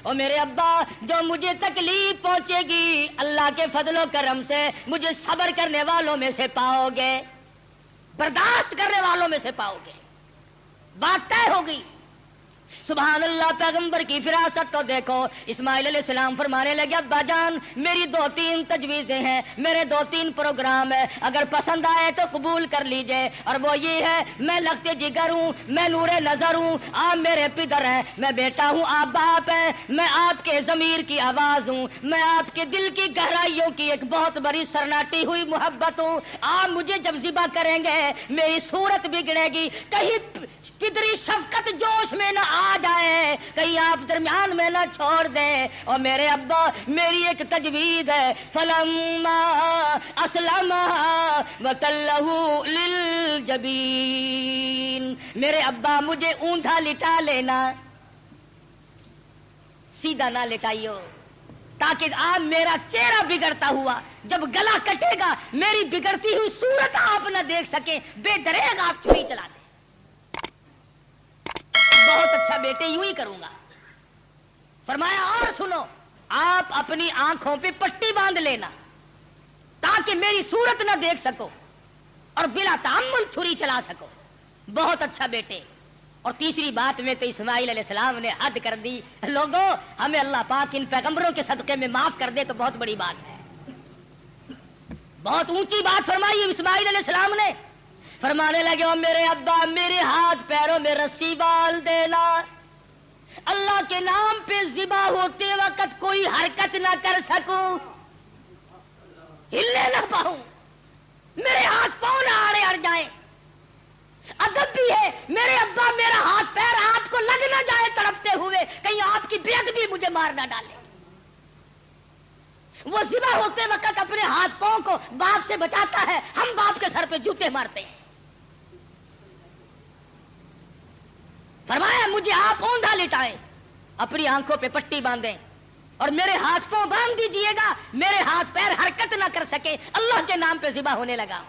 اور میرے ابا جو مجھے تکلیف پہنچے گی اللہ کے فضل و کرم سے مجھے صبر کرنے والوں میں سے پاؤ گے، برداشت کرنے والوں میں سے پاؤ گے۔ بات طے ہو گئی۔ سبحان اللہ، پیغمبر کی فراست تو دیکھو۔ اسماعیل علیہ السلام فرمانے لگے ابا جان میری 2-3 تجویزیں ہیں، میرے 2-3 پروگرام ہے، اگر پسند آئے تو قبول کر لیجئے۔ اور وہ یہ ہے میں لگتے جگر ہوں، میں نور نظر ہوں، آپ میرے پدر ہیں، میں بیٹا ہوں، آپ باپ ہیں، میں آپ کے ضمیر کی آواز ہوں، میں آپ کے دل کی گہرائیوں کی ایک بہت بڑی سرناٹی ہوئی محبت ہوں۔ آپ مجھے جب ذبح کریں گے میری صورت بگڑے گی، کہیں پدری شفقت جوش میں نہ آ جائے، کہیں آپ درمیان میں نہ چھوڑ دیں۔ اور میرے ابا میری ایک تجویز ہے، فلما اسلم وتلہ للجبین، میرے ابا مجھے اونٹا لٹا لینا، سیدھا نہ لٹائیو، تاکہ آپ میرا چہرہ بگڑتا ہوا جب گلا کٹے گا میری بگڑتی ہوئی صورت آپ نہ دیکھ سکیں، بے دریغ آپ چھری چلا دیں۔ بہت اچھا بیٹے یوں ہی کروں گا۔ فرمایا اور سنو، آپ اپنی آنکھوں پہ پٹی باندھ لینا تاکہ میری صورت نہ دیکھ سکو اور بلا تعمل چھری چلا سکو۔ بہت اچھا بیٹے۔ اور تیسری بات میں تو اسماعیل علیہ السلام نے حد کر دی، لوگوں ہمیں اللہ پاک ان پیغمبروں کے صدقے میں معاف کر دے تو بہت بڑی بات ہے۔ بہت اونچی بات فرمائی اسماعیل علیہ السلام نے۔ فرمانے لگے او میرے ابا میرے ہاتھ پیروں میں رسی ڈال دینا، اللہ کے نام پہ ذبح ہوتے وقت کوئی حرکت نہ کر سکوں، ہلنے نہ پاؤں، میرے ہاتھ پاؤں نہ آڑے اڑ جائیں۔ ادب بھی ہے، میرے ابا میرا ہاتھ پیر آپ کو لگ نہ جائے تڑپتے ہوئے، کہیں آپ کی بیعت بھی مجھے مار نہ ڈالے۔ وہ ذبح ہوتے وقت اپنے ہاتھ پاؤں کو باپ سے بچاتا ہے، ہم باپ کے سر پہ جوتے مارتے ہیں۔ فرمایا مجھے آپ اوندھا لٹائیں، اپنی آنکھوں پہ پٹی باندھیں اور میرے ہاتھ پاؤں باندھ دیجئے گا، میرے ہاتھ پیر حرکت نہ کر سکے، اللہ کے نام پہ ذبح ہونے لگا۔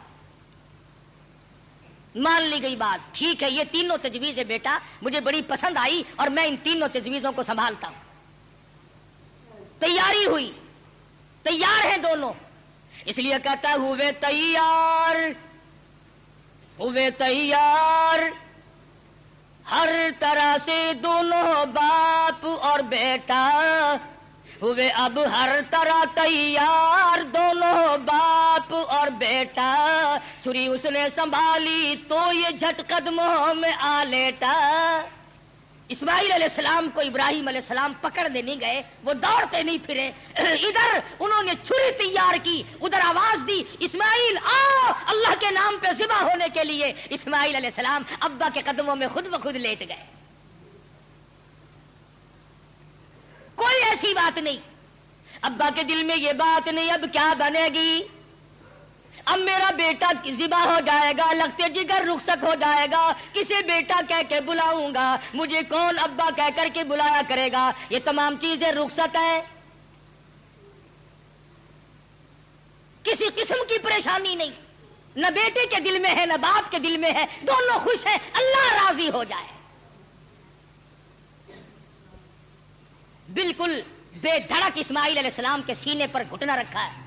مان لی گئی بات، ٹھیک ہے یہ تینوں تجویزیں بیٹا مجھے بڑی پسند آئی اور میں ان تینوں تجویزوں کو سنبھالتا ہوں۔ تیاری ہوئی، تیار ہیں دونوں، اس لیے کہتا ہوئے تیار، ہوئے تیار ہر طرح سے دونوں باپ اور بیٹا، ہوئے اب ہر طرح تیار دونوں باپ اور بیٹا، چھری اس نے سنبھالی تو یہ جھٹ قدموں میں آ لیٹا۔ اسماعیل علیہ السلام کو ابراہیم علیہ السلام پکڑنے نہیں گئے، وہ دوڑتے نہیں پھرے، ادھر انہوں نے چھری تیار کی، ادھر آواز دی اسماعیل آؤ اللہ کے نام پہ ذبح ہونے کے لیے۔ اسماعیل علیہ السلام ابا کے قدموں میں خود بخود لیٹ گئے۔ کوئی ایسی بات نہیں، ابا کے دل میں یہ بات نہیں اب کیا بنے گی، اب میرا بیٹا ذبح ہو جائے گا، لگتے جگر رخصت ہو جائے گا، کسے بیٹا کہہ کے بلاؤں گا، مجھے کون ابا کہہ کر کے بلایا کرے گا؟ یہ تمام چیزیں رخصت ہے، کسی قسم کی پریشانی نہیں، نہ بیٹے کے دل میں ہے نہ باپ کے دل میں ہے، دونوں خوش ہیں، اللہ راضی ہو جائے۔ بالکل بے دھڑک اسماعیل علیہ السلام کے سینے پر گھٹنا رکھا ہے،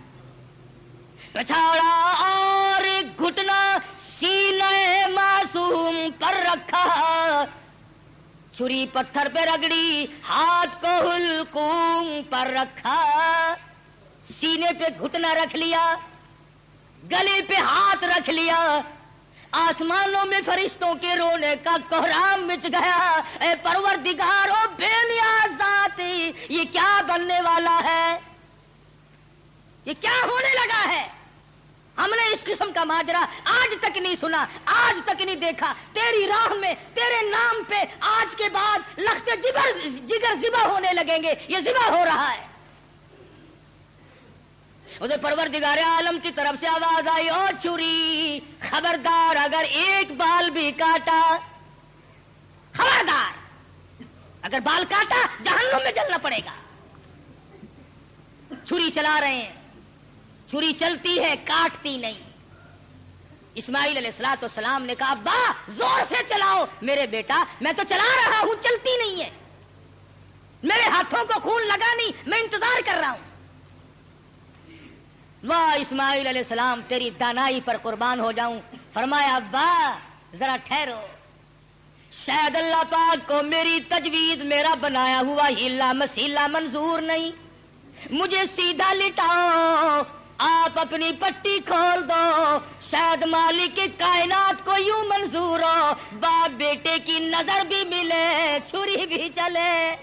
پچھاڑا اور گھٹنا سینے معصوم پر رکھا، چھری پتھر پہ رگڑی ہاتھ کو حلقوم پر رکھا، سینے پہ گھٹنا رکھ لیا، گلے پہ ہاتھ رکھ لیا، آسمانوں میں فرشتوں کے رونے کا کوہرام مچ گیا۔ اے پروردگار او بے نیاز ذاتی، یہ کیا بننے والا ہے، یہ کیا ہونے لگا ہے؟ ہم نے اس قسم کا ماجرا آج تک نہیں سنا، آج تک نہیں دیکھا۔ تیری راہ میں تیرے نام پہ آج کے بعد لختے جگر ذبح ہونے لگیں گے، یہ ذبح ہو رہا ہے۔ ادھر پروردگار عالم کی طرف سے آواز آئی، او چھری خبردار، اگر ایک بال بھی کاٹا، خبردار اگر بال کاٹا جہنم میں جلنا پڑے گا۔ چھری چلا رہے ہیں، چھری چلتی ہے کاٹتی نہیں۔ اسماعیل علیہ السلام نے کہا ابا زور سے چلاؤ، میرے بیٹا میں تو چلا رہا ہوں، چلتی نہیں ہے، میرے ہاتھوں کو خون لگا نہیں، میں انتظار کر رہا ہوں۔ واہ اسماعیل علیہ السلام تیری دانائی پر قربان ہو جاؤں۔ فرمایا ابا ذرا ٹھہرو، شاید اللہ پاک کو میری تجویز، میرا بنایا ہوا ہیلا مسیلا منظور نہیں، مجھے سیدھا لٹاؤ، آپ اپنی پٹی کھول دو، شاید مالک کائنات کو یوں منظور ہو، باپ بیٹے کی نظر بھی ملے، چھری بھی چلے،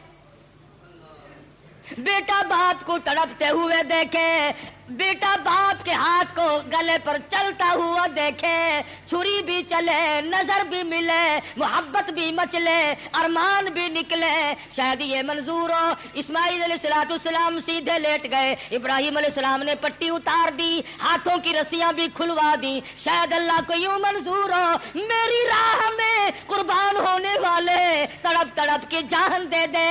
بیٹا باپ کو تڑپتے ہوئے دیکھے، بیٹا باپ کے ہاتھ کو گلے پر چلتا ہوا دیکھے، چھری بھی چلے، نظر بھی ملے، محبت بھی مچلے، ارمان بھی نکلے، شاید یہ منظور ہو۔ اسماعیل علیہ السلام سیدھے لیٹ گئے، ابراہیم علیہ السلام نے پٹی اتار دی، ہاتھوں کی رسیاں بھی کھلوا دی، شاید اللہ کو یوں منظور ہو میری راہ میں قربان ہونے والے تڑپ تڑپ کے جان دے دے۔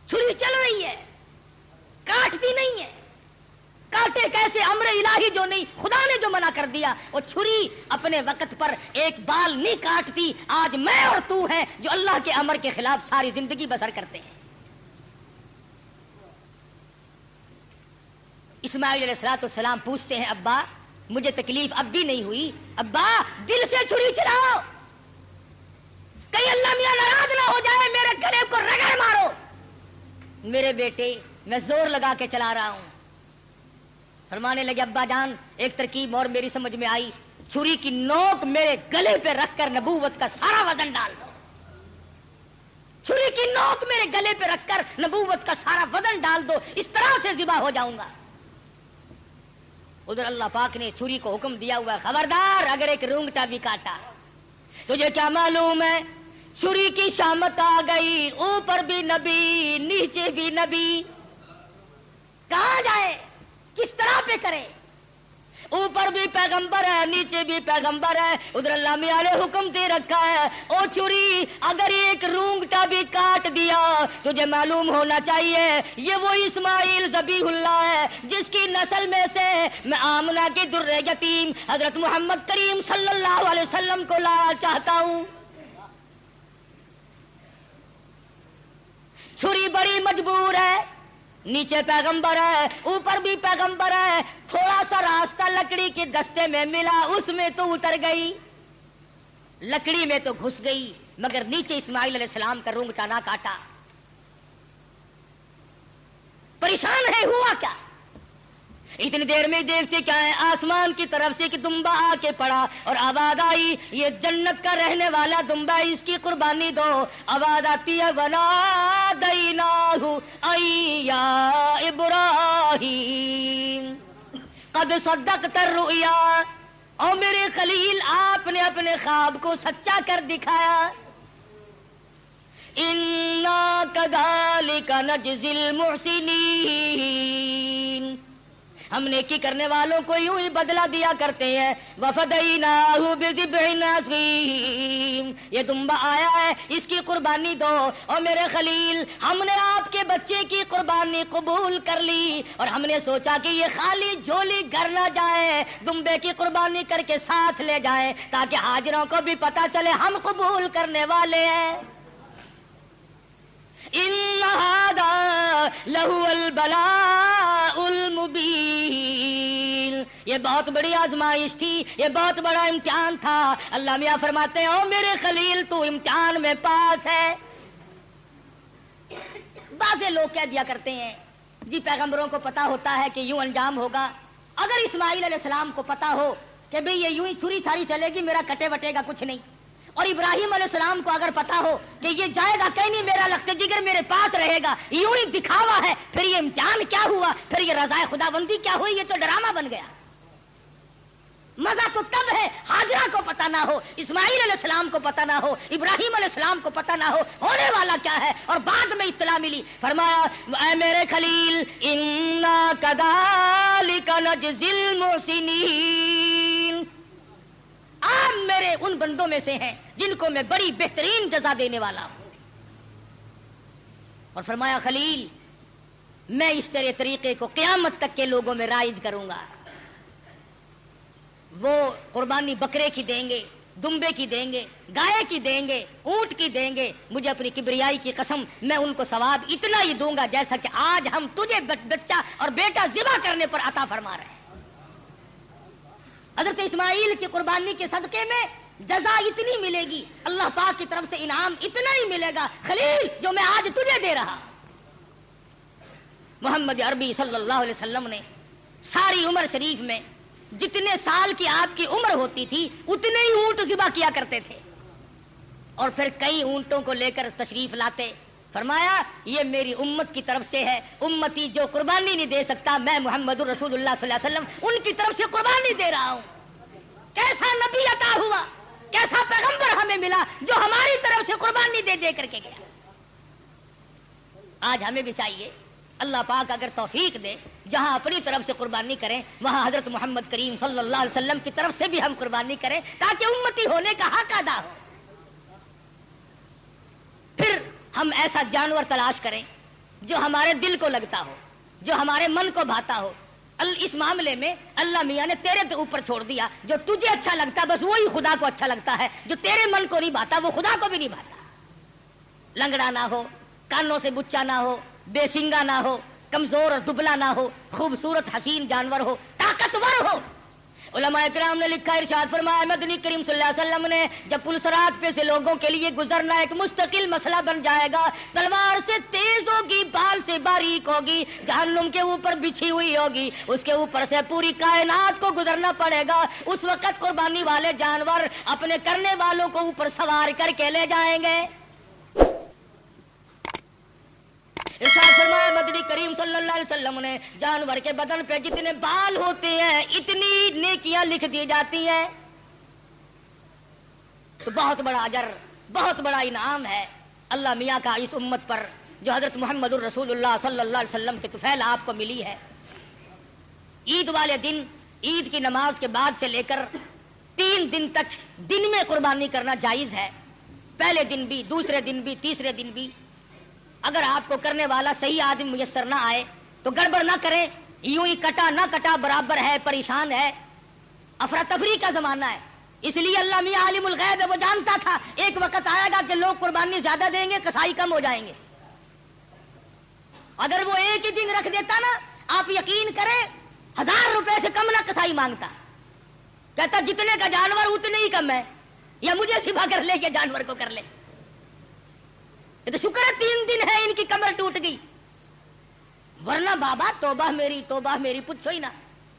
چھری چل رہی ہے، کاٹتی نہیں ہے، کاٹے کیسے؟ امر الہی جو نہیں، خدا نے جو منع کر دیا، وہ چھری اپنے وقت پر ایک بال نہیں کاٹتی۔ آج میں اور تو ہیں جو اللہ کے امر کے خلاف ساری زندگی بسر کرتے ہیں۔ اسماعیل علیہ السلام پوچھتے ہیں ابا مجھے تکلیف اب بھی نہیں ہوئی؟ ابا دل سے چھری چلاؤ، کہیں اللہ میاں ناراض نہ ہو جائے، میرے گلے کو رگڑ مارو۔ میرے بیٹے میں زور لگا کے چلا رہا ہوں۔ فرمانے لگے ابا جان ایک ترکیب اور میری سمجھ میں آئی، چھری کی نوک میرے گلے پہ رکھ کر نبوت کا سارا وزن ڈال دو، چھری کی نوک میرے گلے پہ رکھ کر نبوت کا سارا وزن ڈال دو، اس طرح سے ذبح ہو جاؤں گا۔ ادھر اللہ پاک نے چھری کو حکم دیا ہوا ہے خبردار اگر ایک رونگٹا بھی کاٹا، تجھے کیا معلوم ہے چھری کی شامت آ گئی، اوپر بھی نبی نیچے بھی نبی، کہاں جائے کس طرح پہ کرے؟ اوپر بھی پیغمبر ہے نیچے بھی پیغمبر ہے۔ ادھر اللہ میاں نے حکم دے رکھا ہے او چھری اگر ایک رونگٹا بھی کاٹ دیا تجھے معلوم ہونا چاہیے یہ وہ اسماعیل ذبیح اللہ ہے جس کی نسل میں سے میں آمنہ کے در یتیم حضرت محمد کریم صلی اللہ علیہ وسلم کو لانا چاہتا ہوں۔ چھری بڑی مجبور ہے، نیچے پیغمبر ہے اوپر بھی پیغمبر ہے، تھوڑا سا راستہ لکڑی کے دستے میں ملا اس میں تو اتر گئی، لکڑی میں تو گھس گئی، مگر نیچے اسماعیل علیہ السلام کا رونگٹا نہ کاٹا۔ پریشان ہے ہوا کیا؟ اتنی دیر میں دیکھتے کیا ہے آسمان کی طرف سے ایک دمبا آ کے پڑا اور آواز آئی یہ جنت کا رہنے والا دمبا اس کی قربانی دو۔ آواز آتی ہے وَنَادَيْنَاهُ أَيْ يَا إِبْرَاهِيمُ قَدْ صَدَّقْتَ الرُّؤْيَا، اور میرے خلیل آپ نے اپنے خواب کو سچا کر دکھایا۔ إِنَّا كَذَلِكَ نَجْزِي الْمُحْسِنِينَ، ہم نیکی کرنے والوں کو یوں ہی بدلہ دیا کرتے ہیں. وَفَدَيْنَاهُ بِذِبْحٍ عَظِيمٍ. یہ دمبا آیا ہے, اس کی قربانی دو. اور میرے خلیل, ہم نے آپ کے بچے کی قربانی قبول کر لی, اور ہم نے سوچا کہ یہ خالی جھولی گھر نہ جائے, دمبے کی قربانی کر کے ساتھ لے جائیں تاکہ حاضروں کو بھی پتا چلے ہم قبول کرنے والے ہیں. ان هذا لهو البلاء المبین. یہ بہت بڑی آزمائش تھی, یہ بہت بڑا امتحان تھا. اللہ میاں فرماتے ہیں, او میرے خلیل تو امتحان میں پاس ہے. بعض لوگ کہہ دیا کرتے ہیں جی پیغمبروں کو پتا ہوتا ہے کہ یوں انجام ہوگا. اگر اسماعیل علیہ السلام کو پتا ہو کہ بھئی یہ یوں ہی چھری چھاری چلے گی, میرا کٹے وٹے گا کچھ نہیں, اور ابراہیم علیہ السلام کو اگر پتا ہو کہ یہ جائے گا کہیں نہیں, میرا لخت جگر میرے پاس رہے گا, یوں ہی دکھاوا ہے, پھر یہ امتحان کیا ہوا, پھر یہ رضائے خداوندی کیا ہوئی؟ یہ تو ڈرامہ بن گیا. مزہ تو تب ہے ہاجرہ کو پتا نہ ہو, اسماعیل علیہ السلام کو پتا نہ ہو, ابراہیم علیہ السلام کو پتا نہ ہو ہونے والا کیا ہے, اور بعد میں اطلاع ملی. فرمایا, اے میرے خلیل, انا کذالک نجزی المحسنین. آپ میرے ان بندوں میں سے ہیں جن کو میں بڑی بہترین جزا دینے والا ہوں. اور فرمایا, خلیل, میں اس تیرے طریقے کو قیامت تک کے لوگوں میں رائج کروں گا. وہ قربانی بکرے کی دیں گے, دمبے کی دیں گے, گائے کی دیں گے, اونٹ کی دیں گے. مجھے اپنی کبریائی کی قسم, میں ان کو ثواب اتنا ہی دوں گا جیسا کہ آج ہم تجھے بچہ اور بیٹا ذبح کرنے پر عطا فرما رہے ہیں. حضرت اسماعیل کی قربانی کے صدقے میں جزا اتنی ملے گی, اللہ پاک کی طرف سے انعام اتنا ہی ملے گا خلیل جو میں آج تجھے دے رہا. محمد عربی صلی اللہ علیہ وسلم نے ساری عمر شریف میں جتنے سال کی آپ کی عمر ہوتی تھی اتنے ہی اونٹ ذبح کیا کرتے تھے, اور پھر کئی اونٹوں کو لے کر تشریف لاتے. فرمایا, یہ میری امت کی طرف سے ہے, امتی جو قربانی نہیں دے سکتا, میں محمد رسول اللہ صلی اللہ علیہ وسلم ان کی طرف سے قربانی دے رہا ہوں. کیسا نبی عطا ہوا, کیسا پیغمبر ہمیں ملا جو ہماری طرف سے قربانی دے دے کر کے گیا. آج ہمیں بھی چاہیے, اللہ پاک اگر توفیق دے, جہاں اپنی طرف سے قربانی کریں وہاں حضرت محمد کریم صلی اللہ علیہ وسلم کی طرف سے بھی ہم قربانی کریں تاکہ امتی ہونے کا حق ادا ہو. پھر ہم ایسا جانور تلاش کریں جو ہمارے دل کو لگتا ہو, جو ہمارے من کو بھاتا ہو. اس معاملے میں اللہ میاں نے تیرے اوپر چھوڑ دیا, جو تجھے اچھا لگتا بس وہی خدا کو اچھا لگتا ہے, جو تیرے من کو نہیں بھاتا وہ خدا کو بھی نہیں بھاتا. لنگڑا نہ ہو, کانوں سے بچا نہ ہو, بے سنگا نہ ہو, کمزور اور دبلا نہ ہو, خوبصورت حسین جانور ہو, طاقتور ہو. علماء کرام نے لکھا, ارشاد فرمایا, مدنی کریم صلی اللہ علیہ وسلم نے جب پلسرات پہ سے لوگوں کے لیے گزرنا ایک مستقل مسئلہ بن جائے گا, تلوار سے تیز ہوگی, بال سے باریک ہوگی, جہنم کے اوپر بچھی ہوئی ہوگی, اس کے اوپر سے پوری کائنات کو گزرنا پڑے گا. اس وقت قربانی والے جانور اپنے کرنے والوں کو اوپر سوار کر کے لے جائیں گے. ارشاد فرمایا مدنی کریم صلی اللہ علیہ وسلم نے, جانور کے بدن پہ جتنے بال ہوتے ہیں اتنی نیکیاں لکھ دی جاتی ہیں. تو بہت بڑا اجر, بہت بڑا انعام ہے اللہ میاں کا اس امت پر جو حضرت محمد الرسول اللہ صلی اللہ علیہ وسلم کے طفیل آپ کو ملی ہے. عید والے دن, عید کی نماز کے بعد سے لے کر 3 دن تک دن میں قربانی کرنا جائز ہے. پہلے دن بھی, دوسرے دن بھی, تیسرے دن بھی. اگر آپ کو کرنے والا صحیح آدمی میسر نہ آئے تو گڑبڑ نہ کریں, یوں ہی کٹا نہ کٹا برابر ہے, پریشان ہے. افراتفری کا زمانہ ہے, اس لیے اللہ میاں عالم الغیب ہے, وہ جانتا تھا ایک وقت آئے گا کہ لوگ قربانی زیادہ دیں گے, کسائی کم ہو جائیں گے. اگر وہ ایک ہی دن رکھ دیتا نا, آپ یقین کریں 1000 روپے سے کم نہ کسائی مانگتا. کہتا جتنے کا جانور اتنے ہی کم ہے, یا مجھے سبا کر لے یا جانور کو کر لے. یہ تو شکر ہے 3 دن ہے ان کی کمر ٹوٹ گئی, ورنہ بابا توبہ میری پوچھو ہی نا.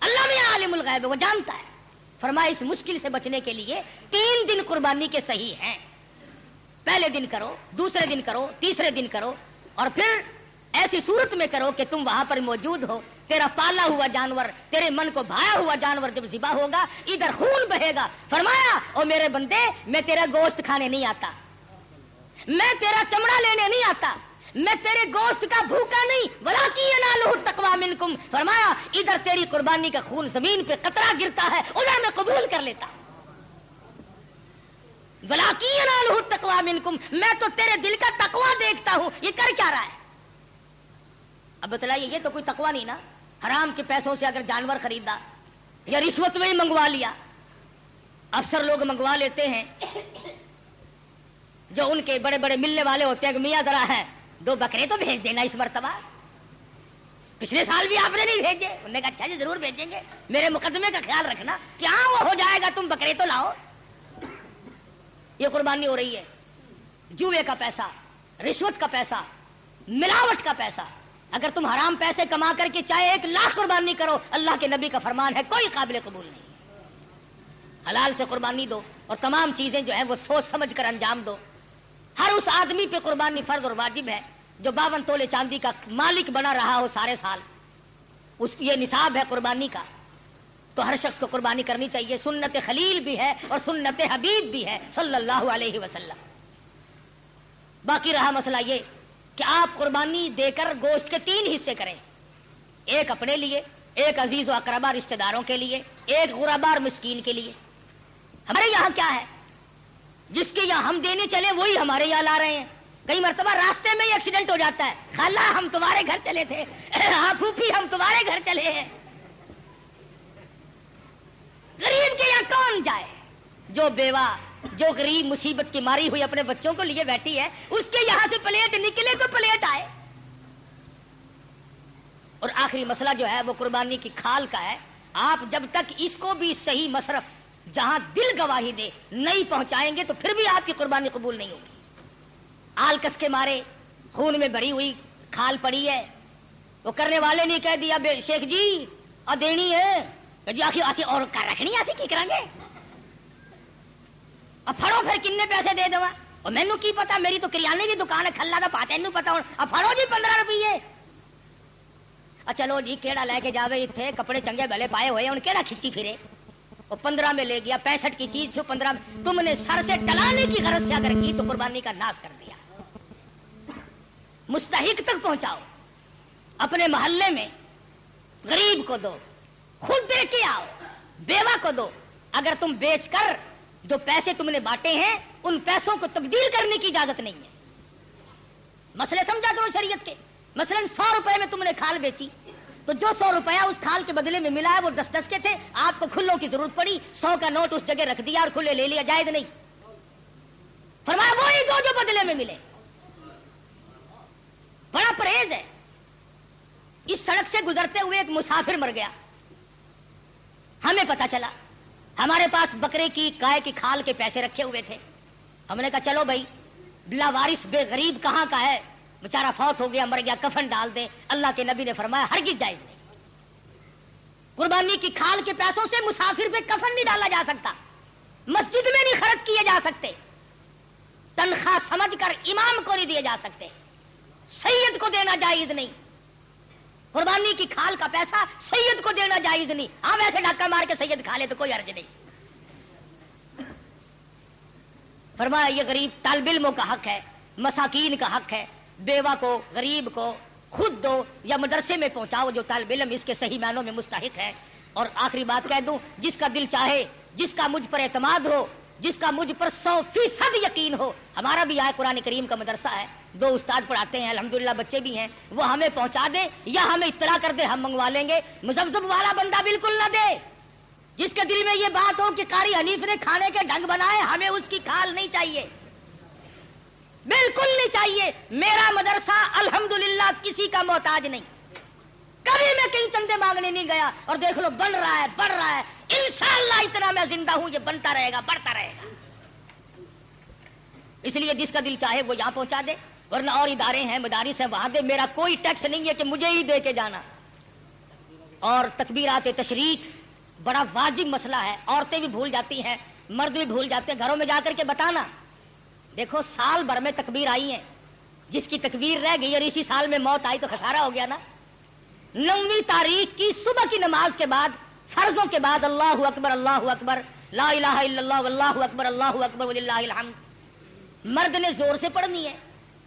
اللہ میں عالم الغیب ہے, وہ جانتا ہے. فرمایا اس مشکل سے بچنے کے لیے 3 دن قربانی کے صحیح ہیں. پہلے دن کرو, دوسرے دن کرو, تیسرے دن کرو, اور پھر ایسی صورت میں کرو کہ تم وہاں پر موجود ہو. تیرا پالا ہوا جانور, تیرے من کو بھایا ہوا جانور جب ذبح ہوگا ادھر خون بہے گا. فرمایا او میرے بندے, میں تیرا گوشت کھانے نہیں آتا, میں تیرا چمڑا لینے نہیں آتا, میں تیرے گوشت کا بھوکا نہیں، ولاکی ینالہ التقوی منکم، فرمایا ادھر تیری قربانی کا خون زمین پہ قطرہ گرتا ہے، ادھر میں قبول کر لیتا ہوں۔ ولاکی ینالہ التقوی منکم، میں تو تیرے دل کا تقوی دیکھتا ہوں، یہ کر کیا رہا ہے؟ اب بتلائیے، یہ تو کوئی تقوی نہیں نا۔ حرام کے پیسوں سے اگر جانور خریدا یا رشوت میں ہی منگوا لیا، افسر لوگ منگوا لیتے ہیں جو ان کے بڑے بڑے ملنے والے ہوتے ہیں کہ میاں ذرا ہے 2 بکرے تو بھیج دینا اس مرتبہ، پچھلے سال بھی آپ نے نہیں بھیجے۔ انہوں نے کہا اچھا جی ضرور بھیجیں گے، میرے مقدمے کا خیال رکھنا کہ ہاں وہ ہو جائے گا، تم بکرے تو لاؤ۔ یہ قربانی ہو رہی ہے، جوئے کا پیسہ، رشوت کا پیسہ، ملاوٹ کا پیسہ۔ اگر تم حرام پیسے کما کر کے چاہے 1 لاکھ قربانی کرو، اللہ کے نبی کا فرمان ہے کوئی قابل قبول نہیں۔ حلال سے قربانی دو اور تمام چیزیں جو ہیں وہ سوچ سمجھ کر انجام دو۔ ہر اس آدمی پہ قربانی فرض اور واجب ہے جو 52 تولے چاندی کا مالک بنا رہا ہو سارے سال، یہ نصاب ہے قربانی کا، تو ہر شخص کو قربانی کرنی چاہیے۔ سنت خلیل بھی ہے اور سنت حبیب بھی ہے صلی اللہ علیہ وسلم۔ باقی رہا مسئلہ یہ کہ آپ قربانی دے کر گوشت کے 3 حصے کریں، ایک اپنے لیے، ایک عزیز و اقربا رشتہ داروں کے لیے، ایک غربا اور مسکین کے لیے۔ ہمارے یہاں کیا ہے، جس کے یہاں ہم دینے چلے وہی ہمارے یہاں لا رہے ہیں۔ کئی مرتبہ راستے میں ہی ایکسیڈنٹ ہو جاتا ہے، خالہ ہم تمہارے گھر چلے تھے، ہاں پھوپھی ہم تمہارے گھر چلے ہیں۔ غریب کے یہاں کون جائے؟ جو بیوہ، جو غریب مصیبت کی ماری ہوئی اپنے بچوں کو لیے بیٹھی ہے، اس کے یہاں سے پلیٹ نکلے تو پلیٹ آئے۔ اور آخری مسئلہ جو ہے وہ قربانی کی کھال کا ہے۔ آپ جب تک اس کو بھی صحیح مصرف جہاں دل گواہی دے نہیں پہنچائیں گے تو پھر بھی آپ کی قربانی قبول نہیں ہوگی۔ آلکس کے مارے خون میں بھری ہوئی کھال پڑی ہے، وہ کرنے والے نے کہہ دیا شیخ جی دینی ہے جی، آخر ایسی اور رکھنی ایسی کی کریں گے، اب پھڑو پھر کنے پیسے دے دو، اور مینو کی پتا، میری تو کریانے کی دکان ہے، کھلا دا پاتے نو پتا، اب پھڑو جی 15 روپیے۔ چلو جی کیڑا لے کے جاوے، اتنے کپڑے چنگے بھلے پائے ہوئے ان کیڑا کھچی پھرے، وہ 15 میں لے گیا، 65 کی چیز تھی 15 میں، تم نے سر سے ٹلانے کی غرض سے اگر کی تو قربانی کا ناس کر دیا۔ مستحق تک پہنچاؤ، اپنے محلے میں غریب کو دو، خود دے کے آؤ، بیوہ کو دو۔ اگر تم بیچ کر جو پیسے تم نے بانٹے ہیں ان پیسوں کو تبدیل کرنے کی اجازت نہیں ہے۔ مسئلے سمجھا کرو شریعت کے۔ مثلا 100 روپے میں تم نے کھال بیچی تو جو 100 روپیہ اس کھال کے بدلے میں ملا ہے وہ 10 کے تھے، آپ کو کھلوں کی ضرورت پڑی، 100 کا نوٹ اس جگہ رکھ دیا اور کھلے لے لیا، جائز نہیں۔ فرمایا وہی دو جو بدلے میں ملے۔ بڑا پرہیز ہے۔ اس سڑک سے گزرتے ہوئے ایک مسافر مر گیا، ہمیں پتا چلا، ہمارے پاس بکرے کی گائے کی کھال کے پیسے رکھے ہوئے تھے۔ ہم نے کہا چلو بھائی، بلا وارث بے غریب کہاں کا ہے، بیچارہ فوت ہو گیا، مر گیا، کفن ڈال دیں۔ اللہ کے نبی نے فرمایا ہرگز جائز نہیں۔ قربانی کی کھال کے پیسوں سے مسافر پہ کفن نہیں ڈالا جا سکتا، مسجد میں نہیں خرچ کیے جا سکتے، تنخواہ سمجھ کر امام کو نہیں دیے جا سکتے، سید کو دینا جائز نہیں۔ قربانی کی کھال کا پیسہ سید کو دینا جائز نہیں۔ ہاں ویسے ڈاکہ مار کے سید کھا لے تو کوئی حرج نہیں۔ فرمایا یہ غریب طالب علموں کا حق ہے، مساکین کا حق ہے، بیوہ کو، غریب کو خود دو یا مدرسے میں پہنچاؤ جو طالب علم اس کے صحیح معنوں میں مستحق ہے۔ اور آخری بات کہہ دوں، جس کا دل چاہے، جس کا مجھ پر اعتماد ہو، جس کا مجھ پر 100% یقین ہو، ہمارا بھی ہے قرآن کریم کا مدرسہ ہے، 2 استاد پڑھاتے ہیں، الحمدللہ بچے بھی ہیں، وہ ہمیں پہنچا دے یا ہمیں اطلاع کر دے، ہم منگوا لیں گے۔ مزبزب والا بندہ بالکل نہ دے، جس کے دل میں یہ بات ہو کہ قاری حنیف نے کھانے کے ڈھنگ بنائے، ہمیں اس کی کھال نہیں چاہیے، بالکل نہیں چاہیے۔ میرا مدرسہ الحمدللہ کسی کا محتاج نہیں، کبھی میں کہیں چندے مانگنے نہیں گیا، اور دیکھ لو بن رہا ہے، بڑھ رہا ہے، انشاءاللہ اتنا میں زندہ ہوں یہ بنتا رہے گا، بڑھتا رہے گا۔ اس لیے جس کا دل چاہے وہ یہاں پہنچا دے، ورنہ اور ادارے ہیں، مدارس ہیں، وہاں دے۔ میرا کوئی ٹیکس نہیں ہے کہ مجھے ہی دے کے جانا۔ اور تکبیرات تشریق بڑا واجب مسئلہ ہے، عورتیں بھی بھول جاتی ہیں، مرد بھی بھول جاتے ہیں، گھروں میں جا کر کے بتانا۔ دیکھو سال بھر میں تکبیر آئی ہیں، جس کی تکبیر رہ گئی اور اسی سال میں موت آئی تو خسارہ ہو گیا نا۔ 9ویں تاریخ کی صبح کی نماز کے بعد، فرضوں کے بعد اللہ اکبر اللہ اکبر لا الہ الا اللہ واللہ اکبر اللہ اکبر وللہ الحمد، مرد نے زور سے پڑھنی ہے،